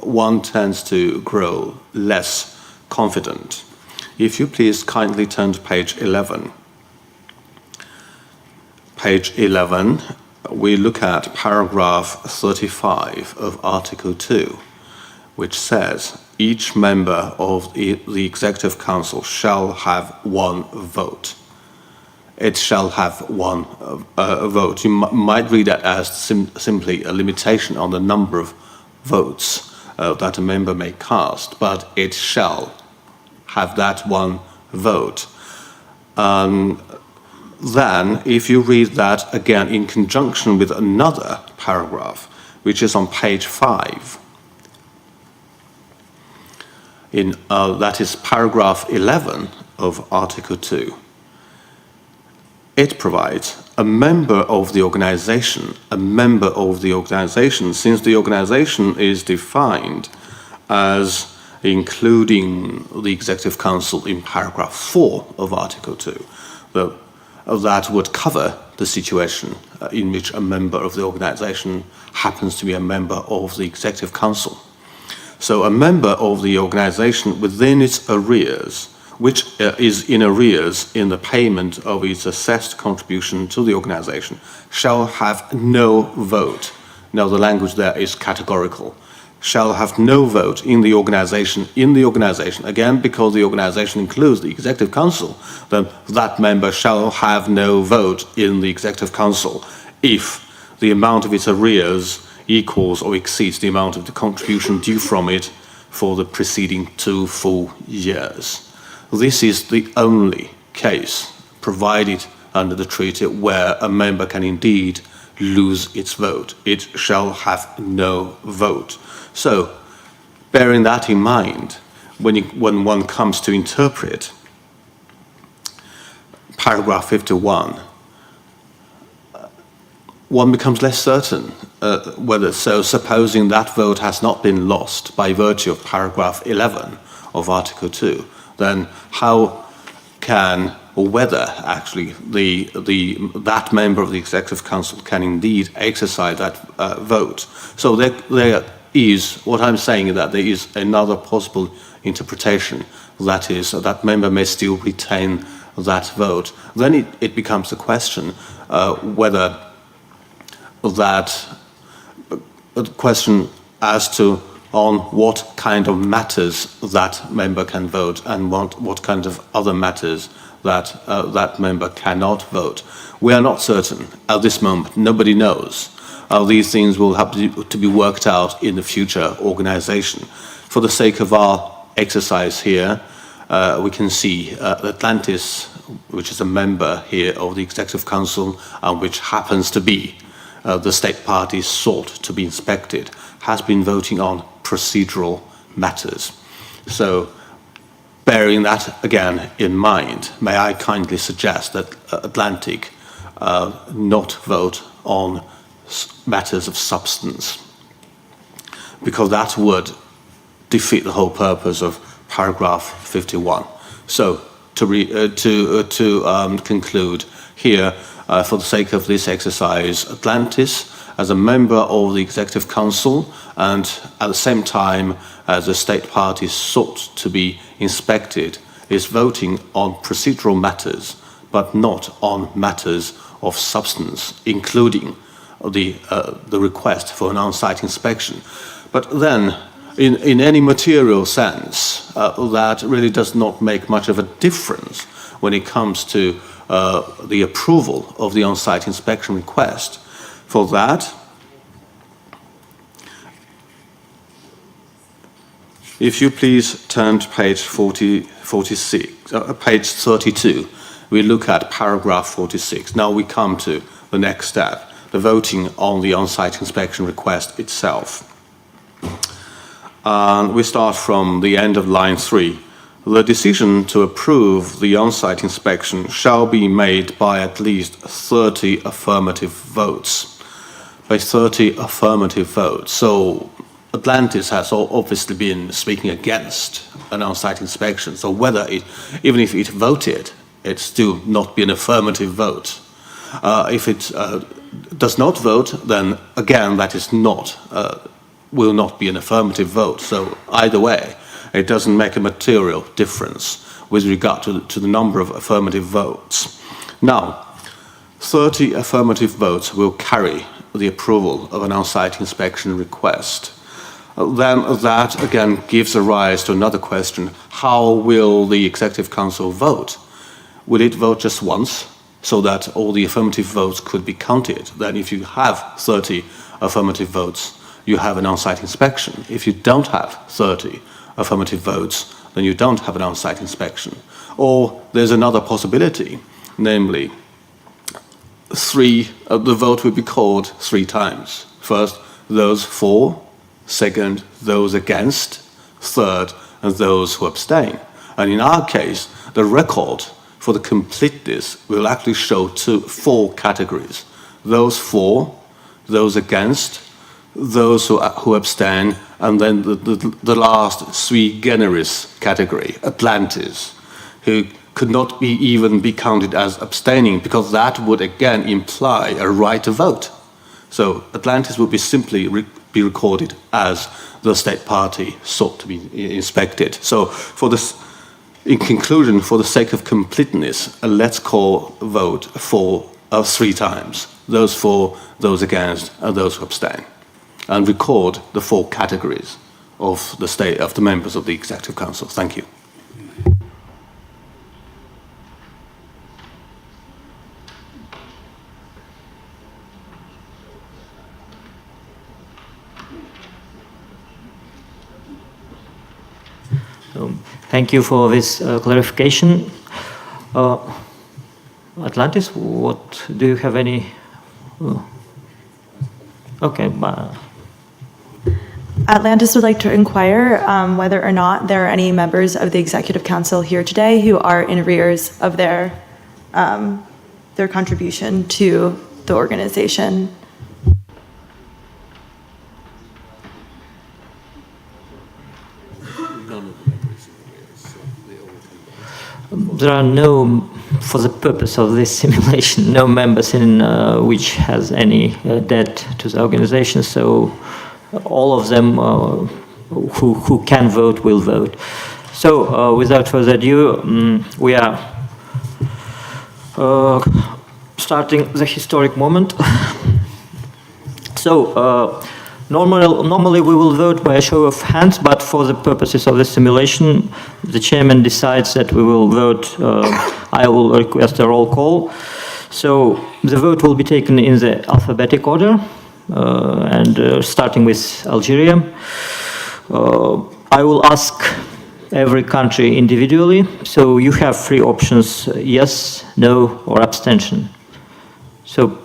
one tends to grow less confident. If you please kindly turn to page 11. Page 11, we look at paragraph 35 of Article 2, which says, each member of the Executive Council shall have one vote. It shall have one vote. You might read that as simply a limitation on the number of votes that a member may cast, but it shall have that one vote. Then, if you read that again in conjunction with another paragraph, which is on page 5, that is paragraph 11 of Article 2, it provides a member of the organization, since the organization is defined as including the Executive Council in paragraph 4 of Article 2, that would cover the situation in which a member of the organization happens to be a member of the Executive Council. So a member of the organization within its arrears, which is in arrears in the payment of its assessed contribution to the organization, shall have no vote. Now the language there is categorical. Shall have no vote in the organization. Again, because the organization includes the Executive Council, then that member shall have no vote in the Executive Council if the amount of its arrears equals or exceeds the amount of the contribution due from it for the preceding 2 full years. This is the only case provided under the treaty where a member can indeed lose its vote. It shall have no vote. So, bearing that in mind, when one comes to interpret paragraph 51, one becomes less certain whether, so supposing that vote has not been lost by virtue of paragraph 11 of Article 2, then how can, or whether actually that member of the Executive Council can indeed exercise that vote. So there is, what I'm saying is that there is another possible interpretation, that is, that member may still retain that vote. Then it becomes a question whether that question as to on what kind of matters that member can vote and what kind of other matters that that member cannot vote. We are not certain at this moment. Nobody knows. These things will have to be worked out in the future organization. For the sake of our exercise here, we can see Atlantis, which is a member here of the Executive Council and which happens to be the state party sought to be inspected, has been voting on procedural matters. So, bearing that again in mind, may I kindly suggest that Atlantic not vote on matters of substance, because that would defeat the whole purpose of paragraph 51. So, to conclude here, for the sake of this exercise, Atlantis, as a member of the Executive Council, and at the same time as the state party sought to be inspected, is voting on procedural matters, but not on matters of substance, including the request for an on-site inspection. But then, in any material sense, that really does not make much of a difference when it comes to the approval of the on-site inspection request. For that, if you please turn to page 32, we look at paragraph 46. Now we come to the next step, the voting on the on-site inspection request itself. We start from the end of line 3. The decision to approve the on-site inspection shall be made by at least 30 affirmative votes. By 30 affirmative votes. So Atlantis has obviously been speaking against an on-site inspection. So whether even if it voted, it's still not be an affirmative vote. If it does not vote, then again that is not will not be an affirmative vote. So either way, it doesn't make a material difference with regard to the number of affirmative votes. Now, 30 affirmative votes will carry the approval of an on-site inspection request. Then that again gives a rise to another question: how will the Executive Council vote? Will it vote just once so that all the affirmative votes could be counted? Then if you have 30 affirmative votes, you have an on-site inspection. If you don't have 30 affirmative votes, then you don't have an on-site inspection. Or there's another possibility, namely, the vote will be called 3 times. First, those for; second, those against; third, and those who abstain. And in our case, the record for the completeness will actually show 4 categories: those for, those against, those who abstain, and then the last sui generis category, Atlantis, who could not even be counted as abstaining, because that would again imply a right to vote. So Atlantis would be simply be recorded as the state party sought to be inspected. So for this, in conclusion, for the sake of completeness, let's call vote for 3 times: those for, those against, and those who abstain, and record the 4 categories of the members of the Executive Council. Thank you. Thank you for this clarification. Atlantis, what do you have any? Okay, Atlantis would like to inquire whether or not there are any members of the Executive Council here today who are in arrears of their contribution to the organization. There are no, for the purpose of this simulation, no members in which has any debt to the organization, so all of them who can vote will vote. So without further ado, we are starting the historic moment. So normally we will vote by a show of hands, but for the purposes of the simulation, the chairman decides that we will vote. I will request a roll call. So the vote will be taken in the alphabetic order, and starting with Algeria. I will ask every country individually. So you have 3 options: yes, no, or abstention. So.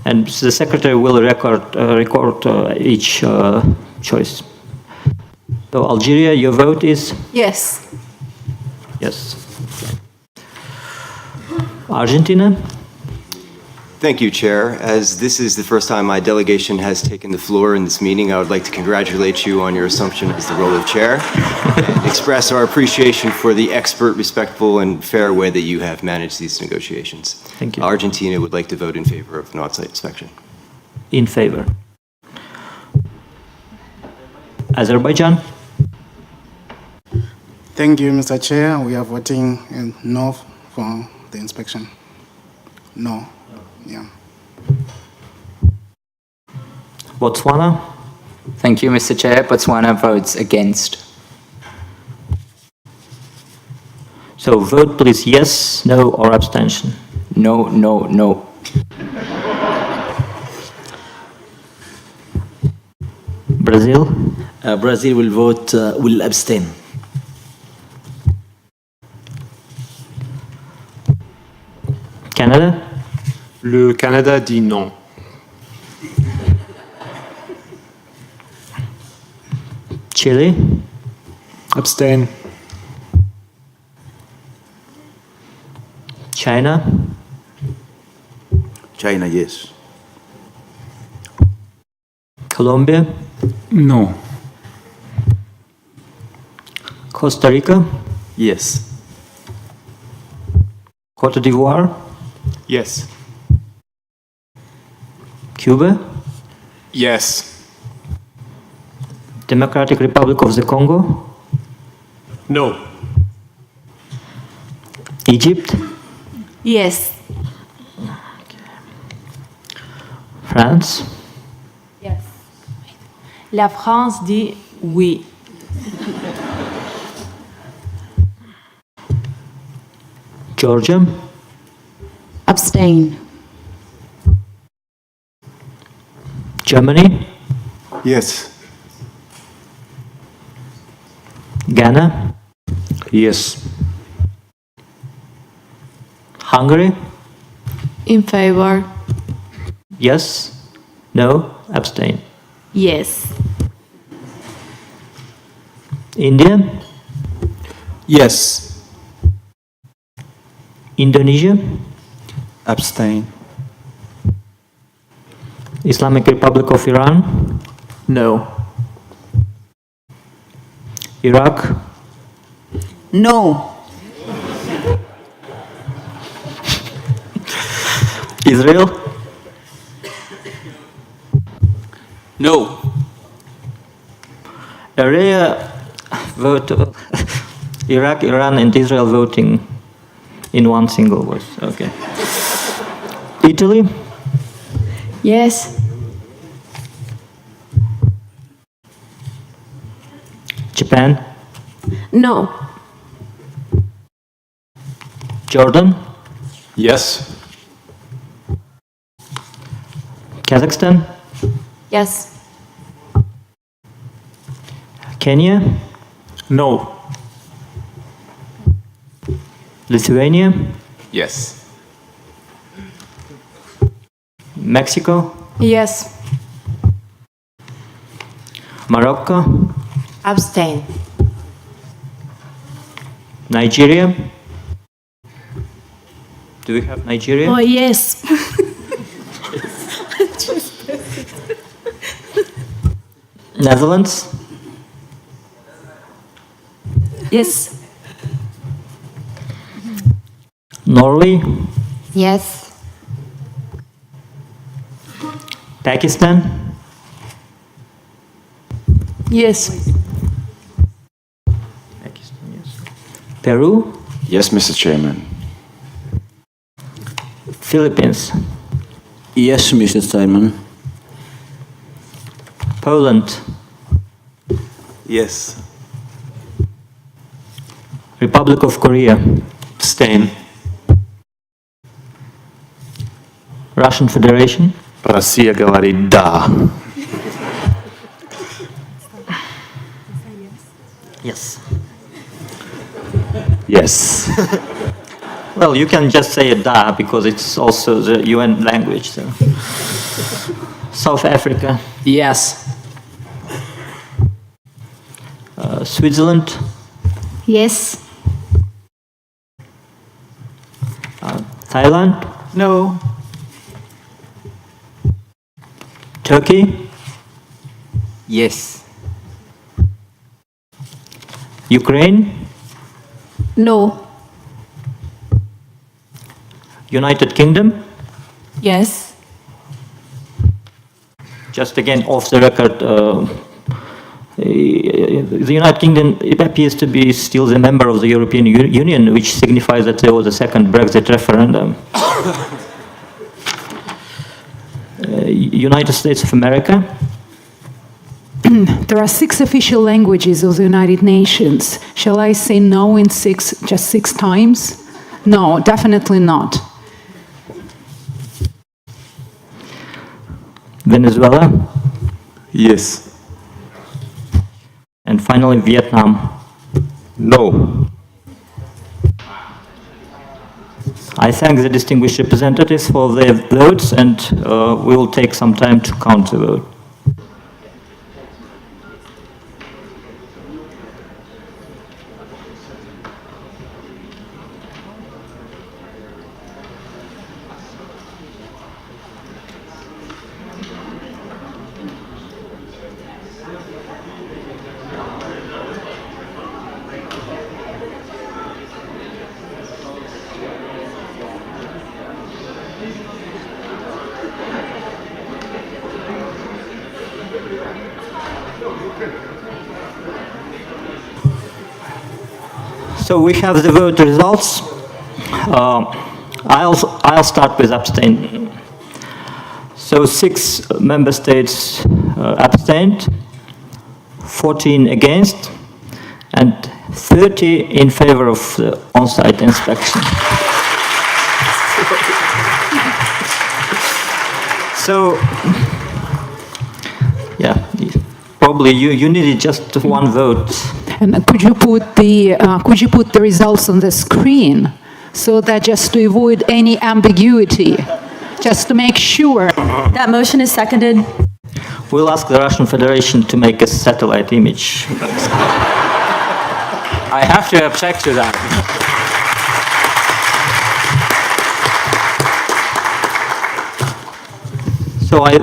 And the secretary will record each choice. So Algeria, your vote is? Yes. Yes. Okay. Argentina? Thank you, Chair. As this is the first time my delegation has taken the floor in this meeting, I would like to congratulate you on your assumption as the role of chair and express our appreciation for the expert, respectful, and fair way that you have managed these negotiations. Thank you. Argentina would like to vote in favor of an on-site inspection. In favor. Azerbaijan? Thank you, Mr. Chair. We are voting no for the inspection. No. Yeah. Botswana? Thank you, Mr. Chair. Botswana votes against. So vote please yes, no, or abstention. No, no, no. Brazil? Brazil will vote, will abstain. Canada? Le Canada dit non. Chile? Abstain. China? China, yes. Colombia? No. Costa Rica? Yes. Cote d'Ivoire? Yes. Cuba? Yes. Democratic Republic of the Congo? No. Egypt? Yes. France? Yes. La France dit oui. Georgia? Abstain. Germany? Yes. Ghana? Yes. Hungary? In favor. Yes? No? Abstain. Yes. India? Yes. Indonesia? Abstain. Islamic Republic of Iran? No. Iraq? No. Israel? No. Area vote. Iraq, Iran, and Israel voting in one single voice. Okay. Italy? Yes. Japan? No. Jordan? Yes. Kazakhstan? Yes. Kenya? No. Lithuania? Yes. Mexico? Yes. Morocco? Abstain. Nigeria? Do we have Nigeria? Oh, yes. Netherlands? Yes. Norway? Yes. Pakistan? Yes. Peru? Yes, Mr. Chairman. Philippines? Yes, Mr. Chairman. Poland? Yes. Republic of Korea? Abstain. Russian Federation? Россия говорит да. Yes. Yes. Well, you can just say da because it's also the UN language. So. South Africa? Yes. Switzerland? Yes. Thailand? No. Turkey? Yes. Ukraine? No. United Kingdom? Yes. Just again, off the record, the United Kingdom it appears to be still the member of the European Union, which signifies that there was a second Brexit referendum. United States of America? there are 6 official languages of the United Nations. Shall I say no in just 6 times? No, definitely not. Venezuela? Yes. And finally, Vietnam. No. I thank the distinguished representatives for their votes, and we will take some time to count the vote. So we have the vote results. I'll start with abstain. So 6 member states abstained, 14 against, and 30 in favor of the on-site inspection. So, yeah, probably you needed just 1 vote. And could you put the results on the screen so that just to avoid any ambiguity, just to make sure? That motion is seconded. We'll ask the Russian Federation to make a satellite image. I have to object to that. So I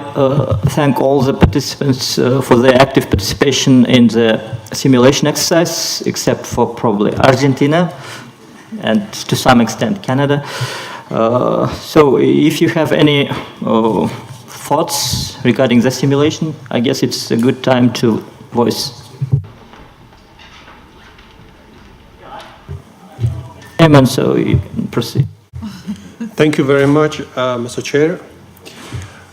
thank all the participants for their active participation in the simulation exercise, except for probably Argentina and to some extent Canada. So if you have any thoughts regarding the simulation, I guess it's a good time to voice. Chairman, so you can proceed. Thank you very much, Mr. Chair.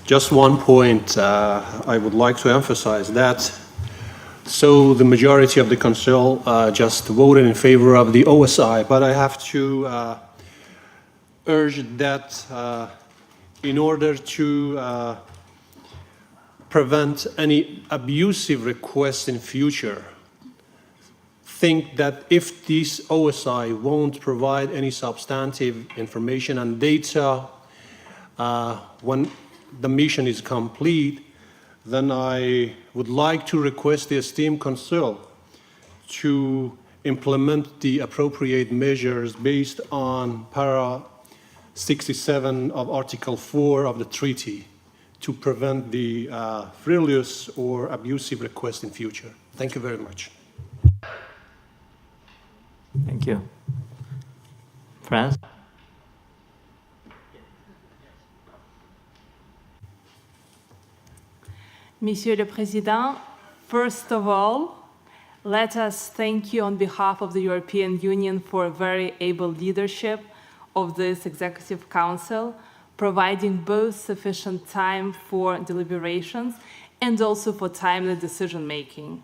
Just one point I would like to emphasize that. So the majority of the council just voted in favor of the OSI, but I have to urge that in order to prevent any abusive requests in future, think that if this OSI won't provide any substantive information and data when the mission is complete, then I would like to request the esteemed council to implement the appropriate measures based on para 67 of Article 4 of the treaty to prevent the frivolous or abusive requests in future. Thank you very much. Thank you. France? Monsieur le Président, first of all, let us thank you on behalf of the European Union for very able leadership of this Executive Council, providing both sufficient time for deliberations and also for timely decision-making.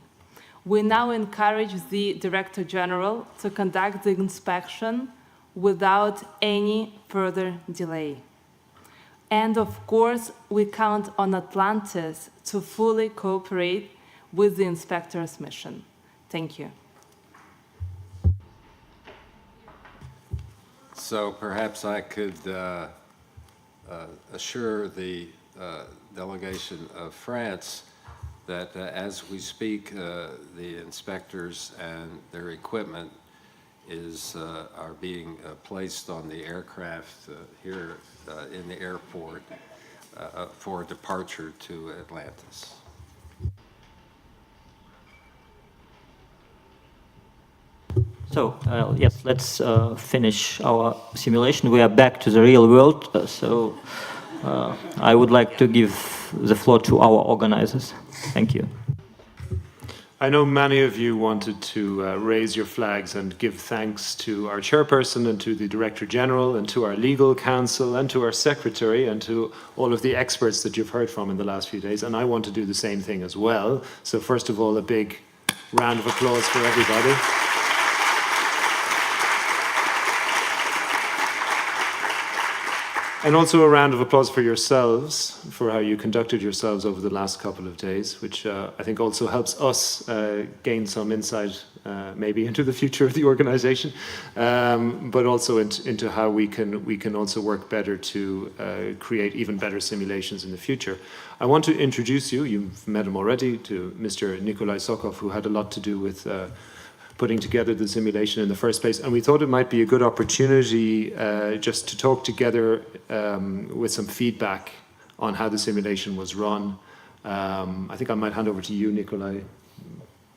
We now encourage the Director General to conduct the inspection without any further delay. And of course, we count on Atlantis to fully cooperate with the inspector's mission. Thank you. So perhaps I could assure the delegation of France that as we speak, the inspectors and their equipment are being placed on the aircraft here in the airport for departure to Atlantis. So, yes, let's finish our simulation. We are back to the real world, so I would like to give the floor to our organizers. Thank you. I know many of you wanted to raise your flags and give thanks to our chairperson and to the Director General and to our legal counsel and to our secretary and to all of the experts that you've heard from in the last few days. And I want to do the same thing as well. So first of all, a big round of applause for everybody. And also a round of applause for yourselves, for how you conducted yourselves over the last couple of days, which I think also helps us gain some insight maybe into the future of the organization, but also into how we can also work better to create even better simulations in the future. I want to introduce you, you've met him already, to Mr. Nikolai Sokov, who had a lot to do with putting together the simulation in the first place, and we thought it might be a good opportunity just to talk together with some feedback on how the simulation was run. I think I might hand over to you, Nikolai,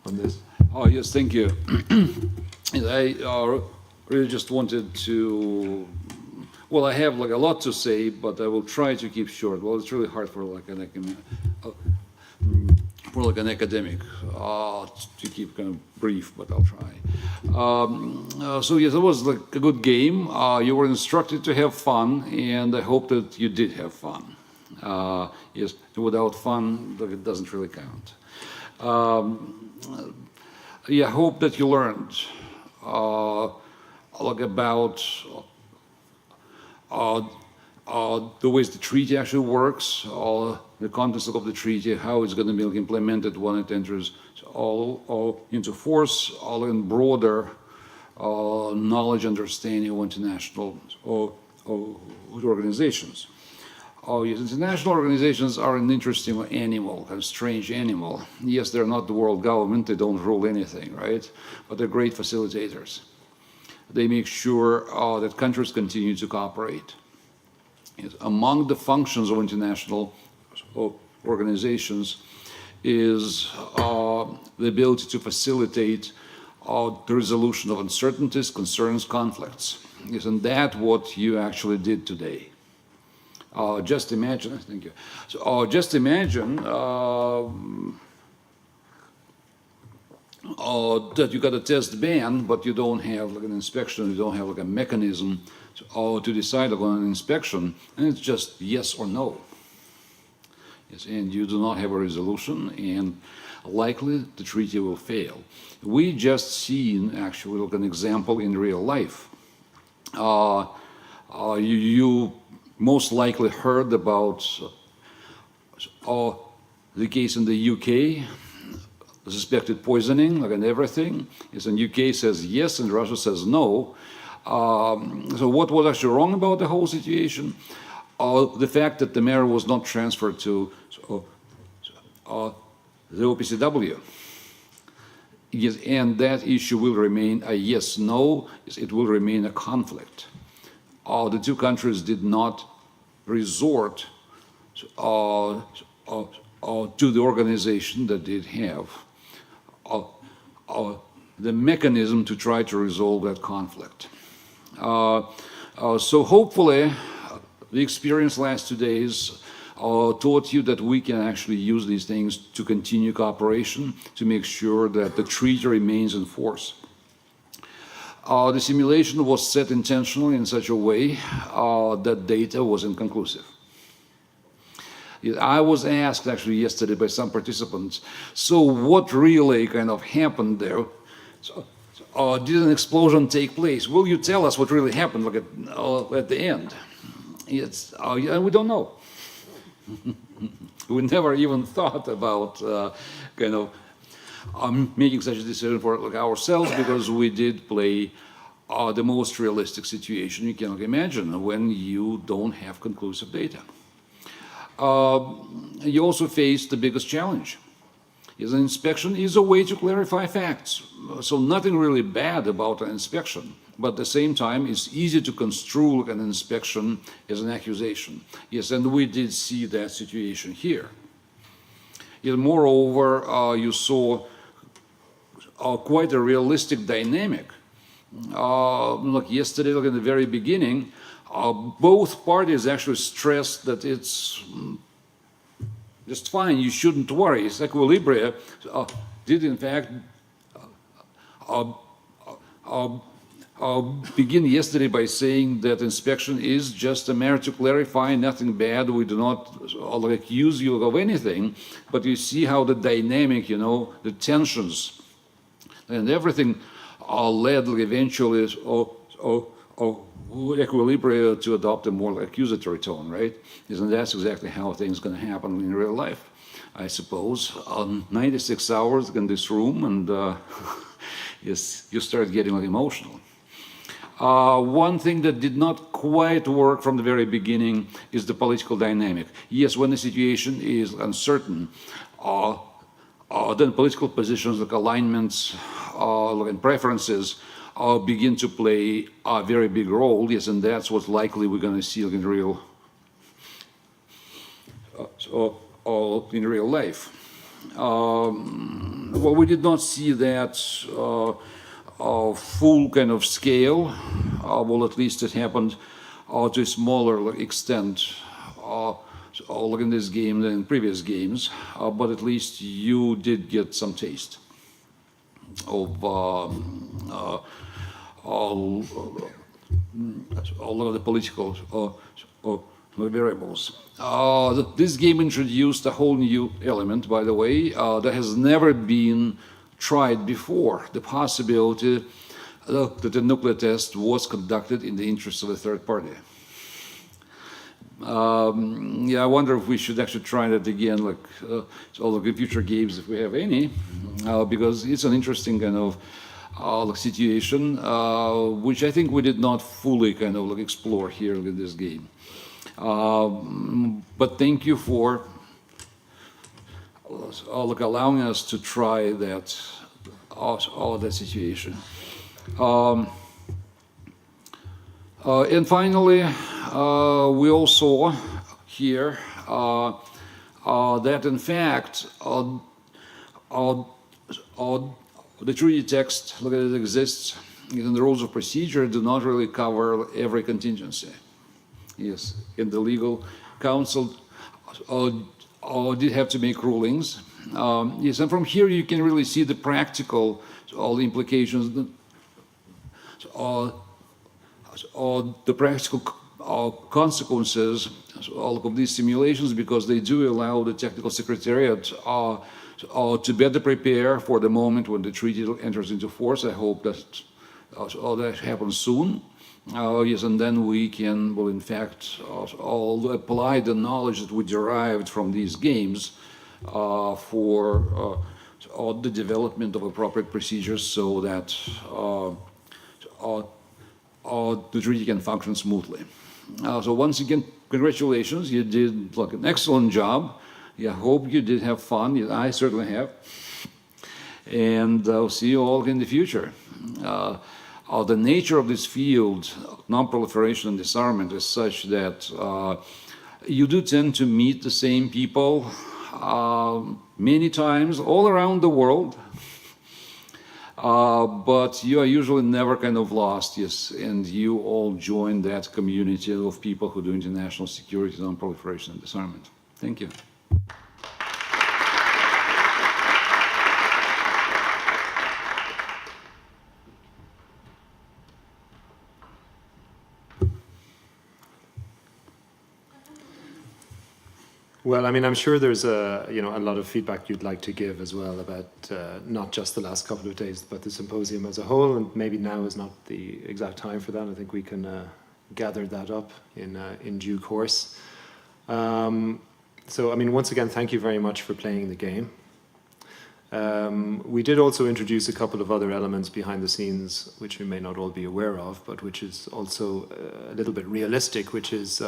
on this. Oh, yes, thank you. I really just wanted to, well, I have like a lot to say, but I will try to keep short. Well, it's really hard for like an academic to keep kind of brief, but I'll try. So yes, it was like a good game. You were instructed to have fun, and I hope that you did have fun. Yes, without fun, it doesn't really count. Yeah, I hope that you learned like about the ways the treaty actually works, the contents of the treaty, how it's going to be implemented when it enters all into force, all in broader knowledge, understanding of international organizations. Yes, international organizations are an interesting animal, kind of strange animal. Yes, they're not the world government, they don't rule anything, right? But they're great facilitators. They make sure that countries continue to cooperate. Yes, among the functions of international organizations is the ability to facilitate the resolution of uncertainties, concerns, conflicts. Yes, and that's what you actually did today. Just imagine, thank you. So just imagine that you got a test ban, but you don't have like an inspection, you don't have like a mechanism to decide on an inspection, and it's just yes or no. Yes, and you do not have a resolution, and likely the treaty will fail. We just seen actually like an example in real life. You most likely heard about the case in the UK, suspected poisoning, like and everything. Yes, and UK says yes, and Russia says no. So what was actually wrong about the whole situation? The fact that the mayor was not transferred to the OPCW. Yes, and that issue will remain a yes-no. It will remain a conflict. The two countries did not resort to the organization that did have the mechanism to try to resolve that conflict. So hopefully, the experience last 2 days taught you that we can actually use these things to continue cooperation, to make sure that the treaty remains in force. The simulation was set intentionally in such a way that data was inconclusive. I was asked actually yesterday by some participants, so what really kind of happened there? Did an explosion take place? Will you tell us what really happened like at the end? Yeah, we don't know. We never even thought about kind of making such a decision for like ourselves, because we did play the most realistic situation you can imagine when you don't have conclusive data. You also face the biggest challenge. Yes, an inspection is a way to clarify facts. So nothing really bad about an inspection, but at the same time, it's easy to construe an inspection as an accusation. Yes, and we did see that situation here. Yet, moreover, you saw quite a realistic dynamic. Like yesterday, like in the very beginning, both parties actually stressed that it's just fine, you shouldn't worry, it's equilibrium. did in fact begin yesterday by saying that inspection is just a matter to clarify, nothing bad. We do not accuse you of anything, but you see how the dynamic, the tensions and everything led eventually equilibrium to adopt a more accusatory tone, right? Isn't that exactly how things going to happen in real life? I suppose 96 hours in this room, and yes, you start getting emotional. One thing that did not quite work from the very beginning is the political dynamic. Yes, when the situation is uncertain, then political positions like alignments and preferences begin to play a very big role. Yes, and that's what likely we're going to see in real life. Well, we did not see that full kind of scale. Well, at least it happened to a smaller extent in this game than in previous games. But at least you did get some taste of all of the political variables. This game introduced a whole new element, by the way, that has never been tried before, the possibility that the nuclear test was conducted in the interest of a third party. Yeah, I wonder if we should actually try that again, all of the future games, if we have any, because it's an interesting kind of situation, which I think we did not fully kind of explore here in this game. But thank you for allowing us to try that that situation. And finally, we all saw here that in fact the treaty text, look at it, exists, and the rules of procedure do not really cover every contingency. Yes, and the legal counsel did have to make rulings. Yes, and from here you can really see the practical implications, the practical consequences of these simulations, because they do allow the technical secretariat to better prepare for the moment when the treaty enters into force. I hope that that happens soon. Yes, and then we can, well, in fact, apply the knowledge that we derived from these games for the development of appropriate procedures so that the treaty can function smoothly. So once again, congratulations, you did an excellent job. I hope you did have fun. I certainly have. And I'll see you all in the future. The nature of this field, non-proliferation and disarmament, is such that you do tend to meet the same people many times all around the world, but you are usually never kind of lost, yes, and you all join that community of people who do international security, non-proliferation and disarmament. Thank you. Well, I mean, I'm sure there's a lot of feedback you'd like to give as well about not just the last couple of days, but the symposium as a whole. And maybe now is not the exact time for that. I think we can gather that up in due course. So, I mean, once again, thank you very much for playing the game. We did also introduce a couple of other elements behind the scenes, which we may not all be aware of, but which is also a little bit realistic, which is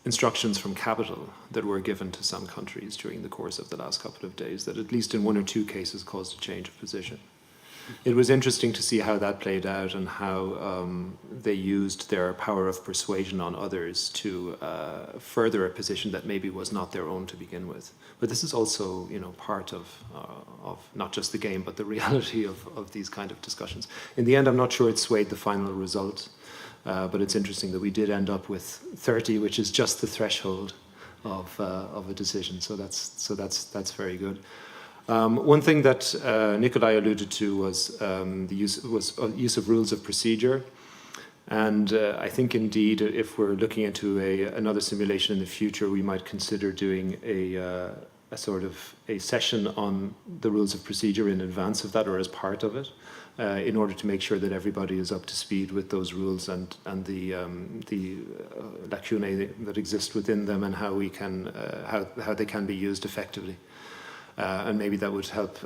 instructions from capital that were given to some countries during the course of the last couple of days that at least in one or two cases caused a change of position. It was interesting to see how that played out and how they used their power of persuasion on others to further a position that maybe was not their own to begin with. But this is also, part of not just the game, but the reality of these kind of discussions. In the end, I'm not sure it swayed the final result. But it's interesting that we did end up with 30, which is just the threshold of a decision. So that's very good. One thing that Nikolai alluded to was the use of rules of procedure. And I think indeed, if we're looking into another simulation in the future, we might consider doing a sort of a session on the rules of procedure in advance of that or as part of it, in order to make sure that everybody is up to speed with those rules and the lacunae that exist within them and how we can how they can be used effectively. And maybe that would help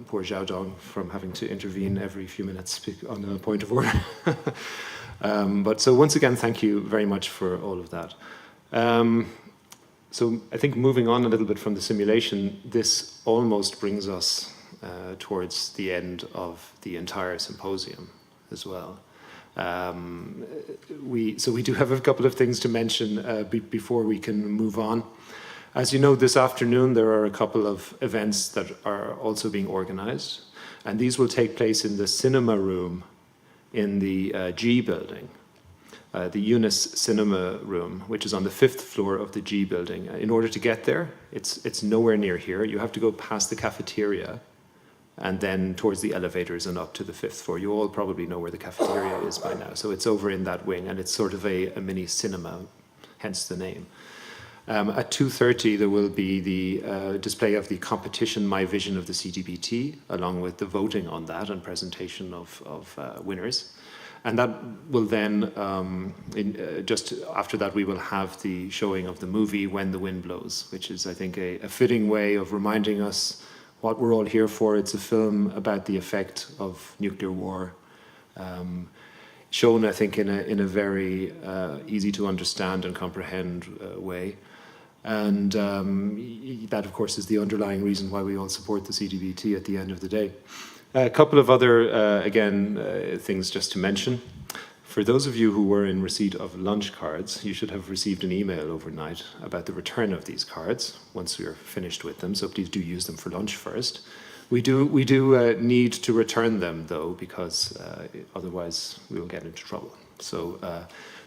poor Xiaodong from having to intervene every few minutes on a point of order. But so once again, thank you very much for all of that. So I think moving on a little bit from the simulation, this almost brings us towards the end of the entire symposium as well. We do have a couple of things to mention before we can move on. As you know, this afternoon there are a couple of events that are also being organized, and these will take place in the cinema room in the G building, the Eunice Cinema Room, which is on the 5th floor of the G building. In order to get there, it's nowhere near here. You have to go past the cafeteria and then towards the elevators and up to the 5th floor. You all probably know where the cafeteria is by now. So it's over in that wing, and it's sort of a mini cinema, hence the name. At 2:30, there will be the display of the competition My Vision of the CTBT, along with the voting on that and presentation of winners. And that will then, just after that, we will have the showing of the movie When the Wind Blows, which is, I think, a fitting way of reminding us what we're all here for. It's a film about the effect of nuclear war, shown, I think, in a very easy to understand and comprehend way. And that, of course, is the underlying reason why we all support the CTBT at the end of the day. A couple of other, things just to mention. For those of you who were in receipt of lunch cards, you should have received an email overnight about the return of these cards once we are finished with them, so please do use them for lunch first. We do need to return them, though, because otherwise we will get into trouble. So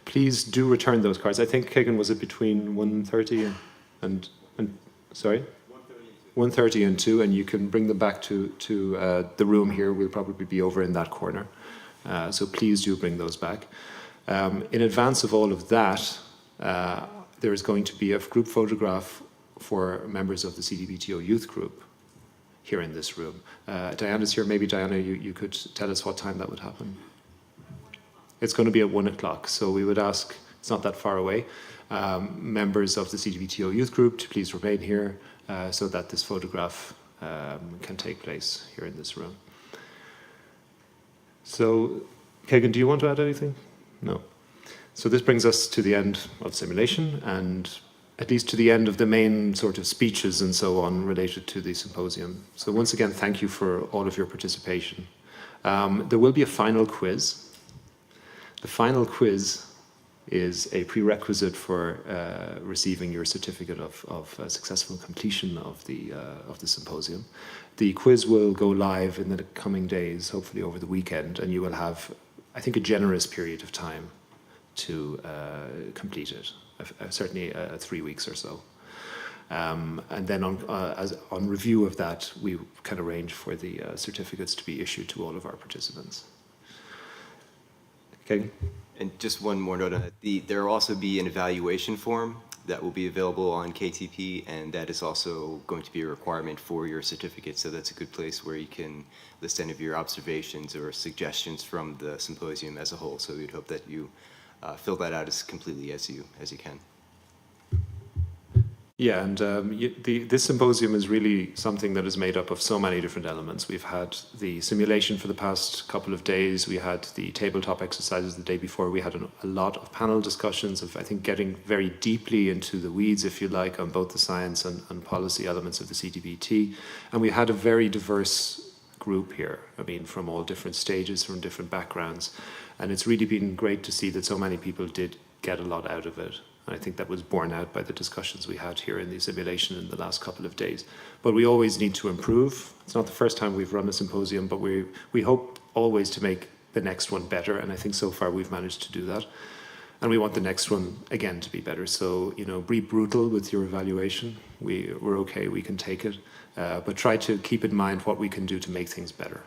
please do return those cards. I think, Kagan, was it between 1:30 and sorry? 1:30 and 2, and you can bring them back to the room here. We'll probably be over in that corner. So please do bring those back. In advance of all of that, there is going to be a group photograph for members of the CTBTO youth group here in this room. Diana's here. Maybe, Diana, you could tell us what time that would happen. It's going to be at 1 o'clock, so we would ask, it's not that far away, members of the CTBTO youth group to please remain here so that this photograph can take place here in this room. So, Kagan, do you want to add anything? No. So this brings us to the end of simulation, and at least to the end of the main sort of speeches and so on related to the symposium. So once again, thank you for all of your participation. There will be a final quiz. The final quiz is a prerequisite for receiving your certificate of successful completion of the symposium. The quiz will go live in the coming days, hopefully over the weekend, and you will have, I think, a generous period of time to complete it, certainly 3 weeks or so. And then on review of that, we can arrange for the certificates to be issued to all of our participants. Okay. And just one more note on that. There will also be an evaluation form that will be available on KTP, and that is also going to be a requirement for your certificate. So that's a good place where you can list any of your observations or suggestions from the symposium as a whole. So we'd hope that you fill that out as completely as you can. Yeah, and this symposium is really something that is made up of so many different elements. We've had the simulation for the past couple of days. We had the tabletop exercises the day before. We had a lot of panel discussions of, I think, getting very deeply into the weeds, if you like, on both the science and policy elements of the CTBT. And we had a very diverse group here, I mean, from all different stages, from different backgrounds. And it's really been great to see that so many people did get a lot out of it. And I think that was borne out by the discussions we had here in the simulation in the last couple of days. But we always need to improve. It's not the first time we've run a symposium, but we hope always to make the next one better. And I think so far we've managed to do that. And we want the next one, again, to be better. So, you know, be brutal with your evaluation. We're okay, we can take it. but try to keep in mind what we can do to make things better,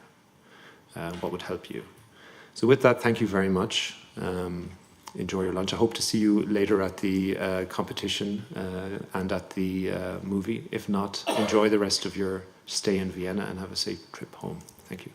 what would help you. So with that, thank you very much. Enjoy your lunch. I hope to see you later at the competition and at the movie. If not, enjoy the rest of your stay in Vienna and have a safe trip home. Thank you.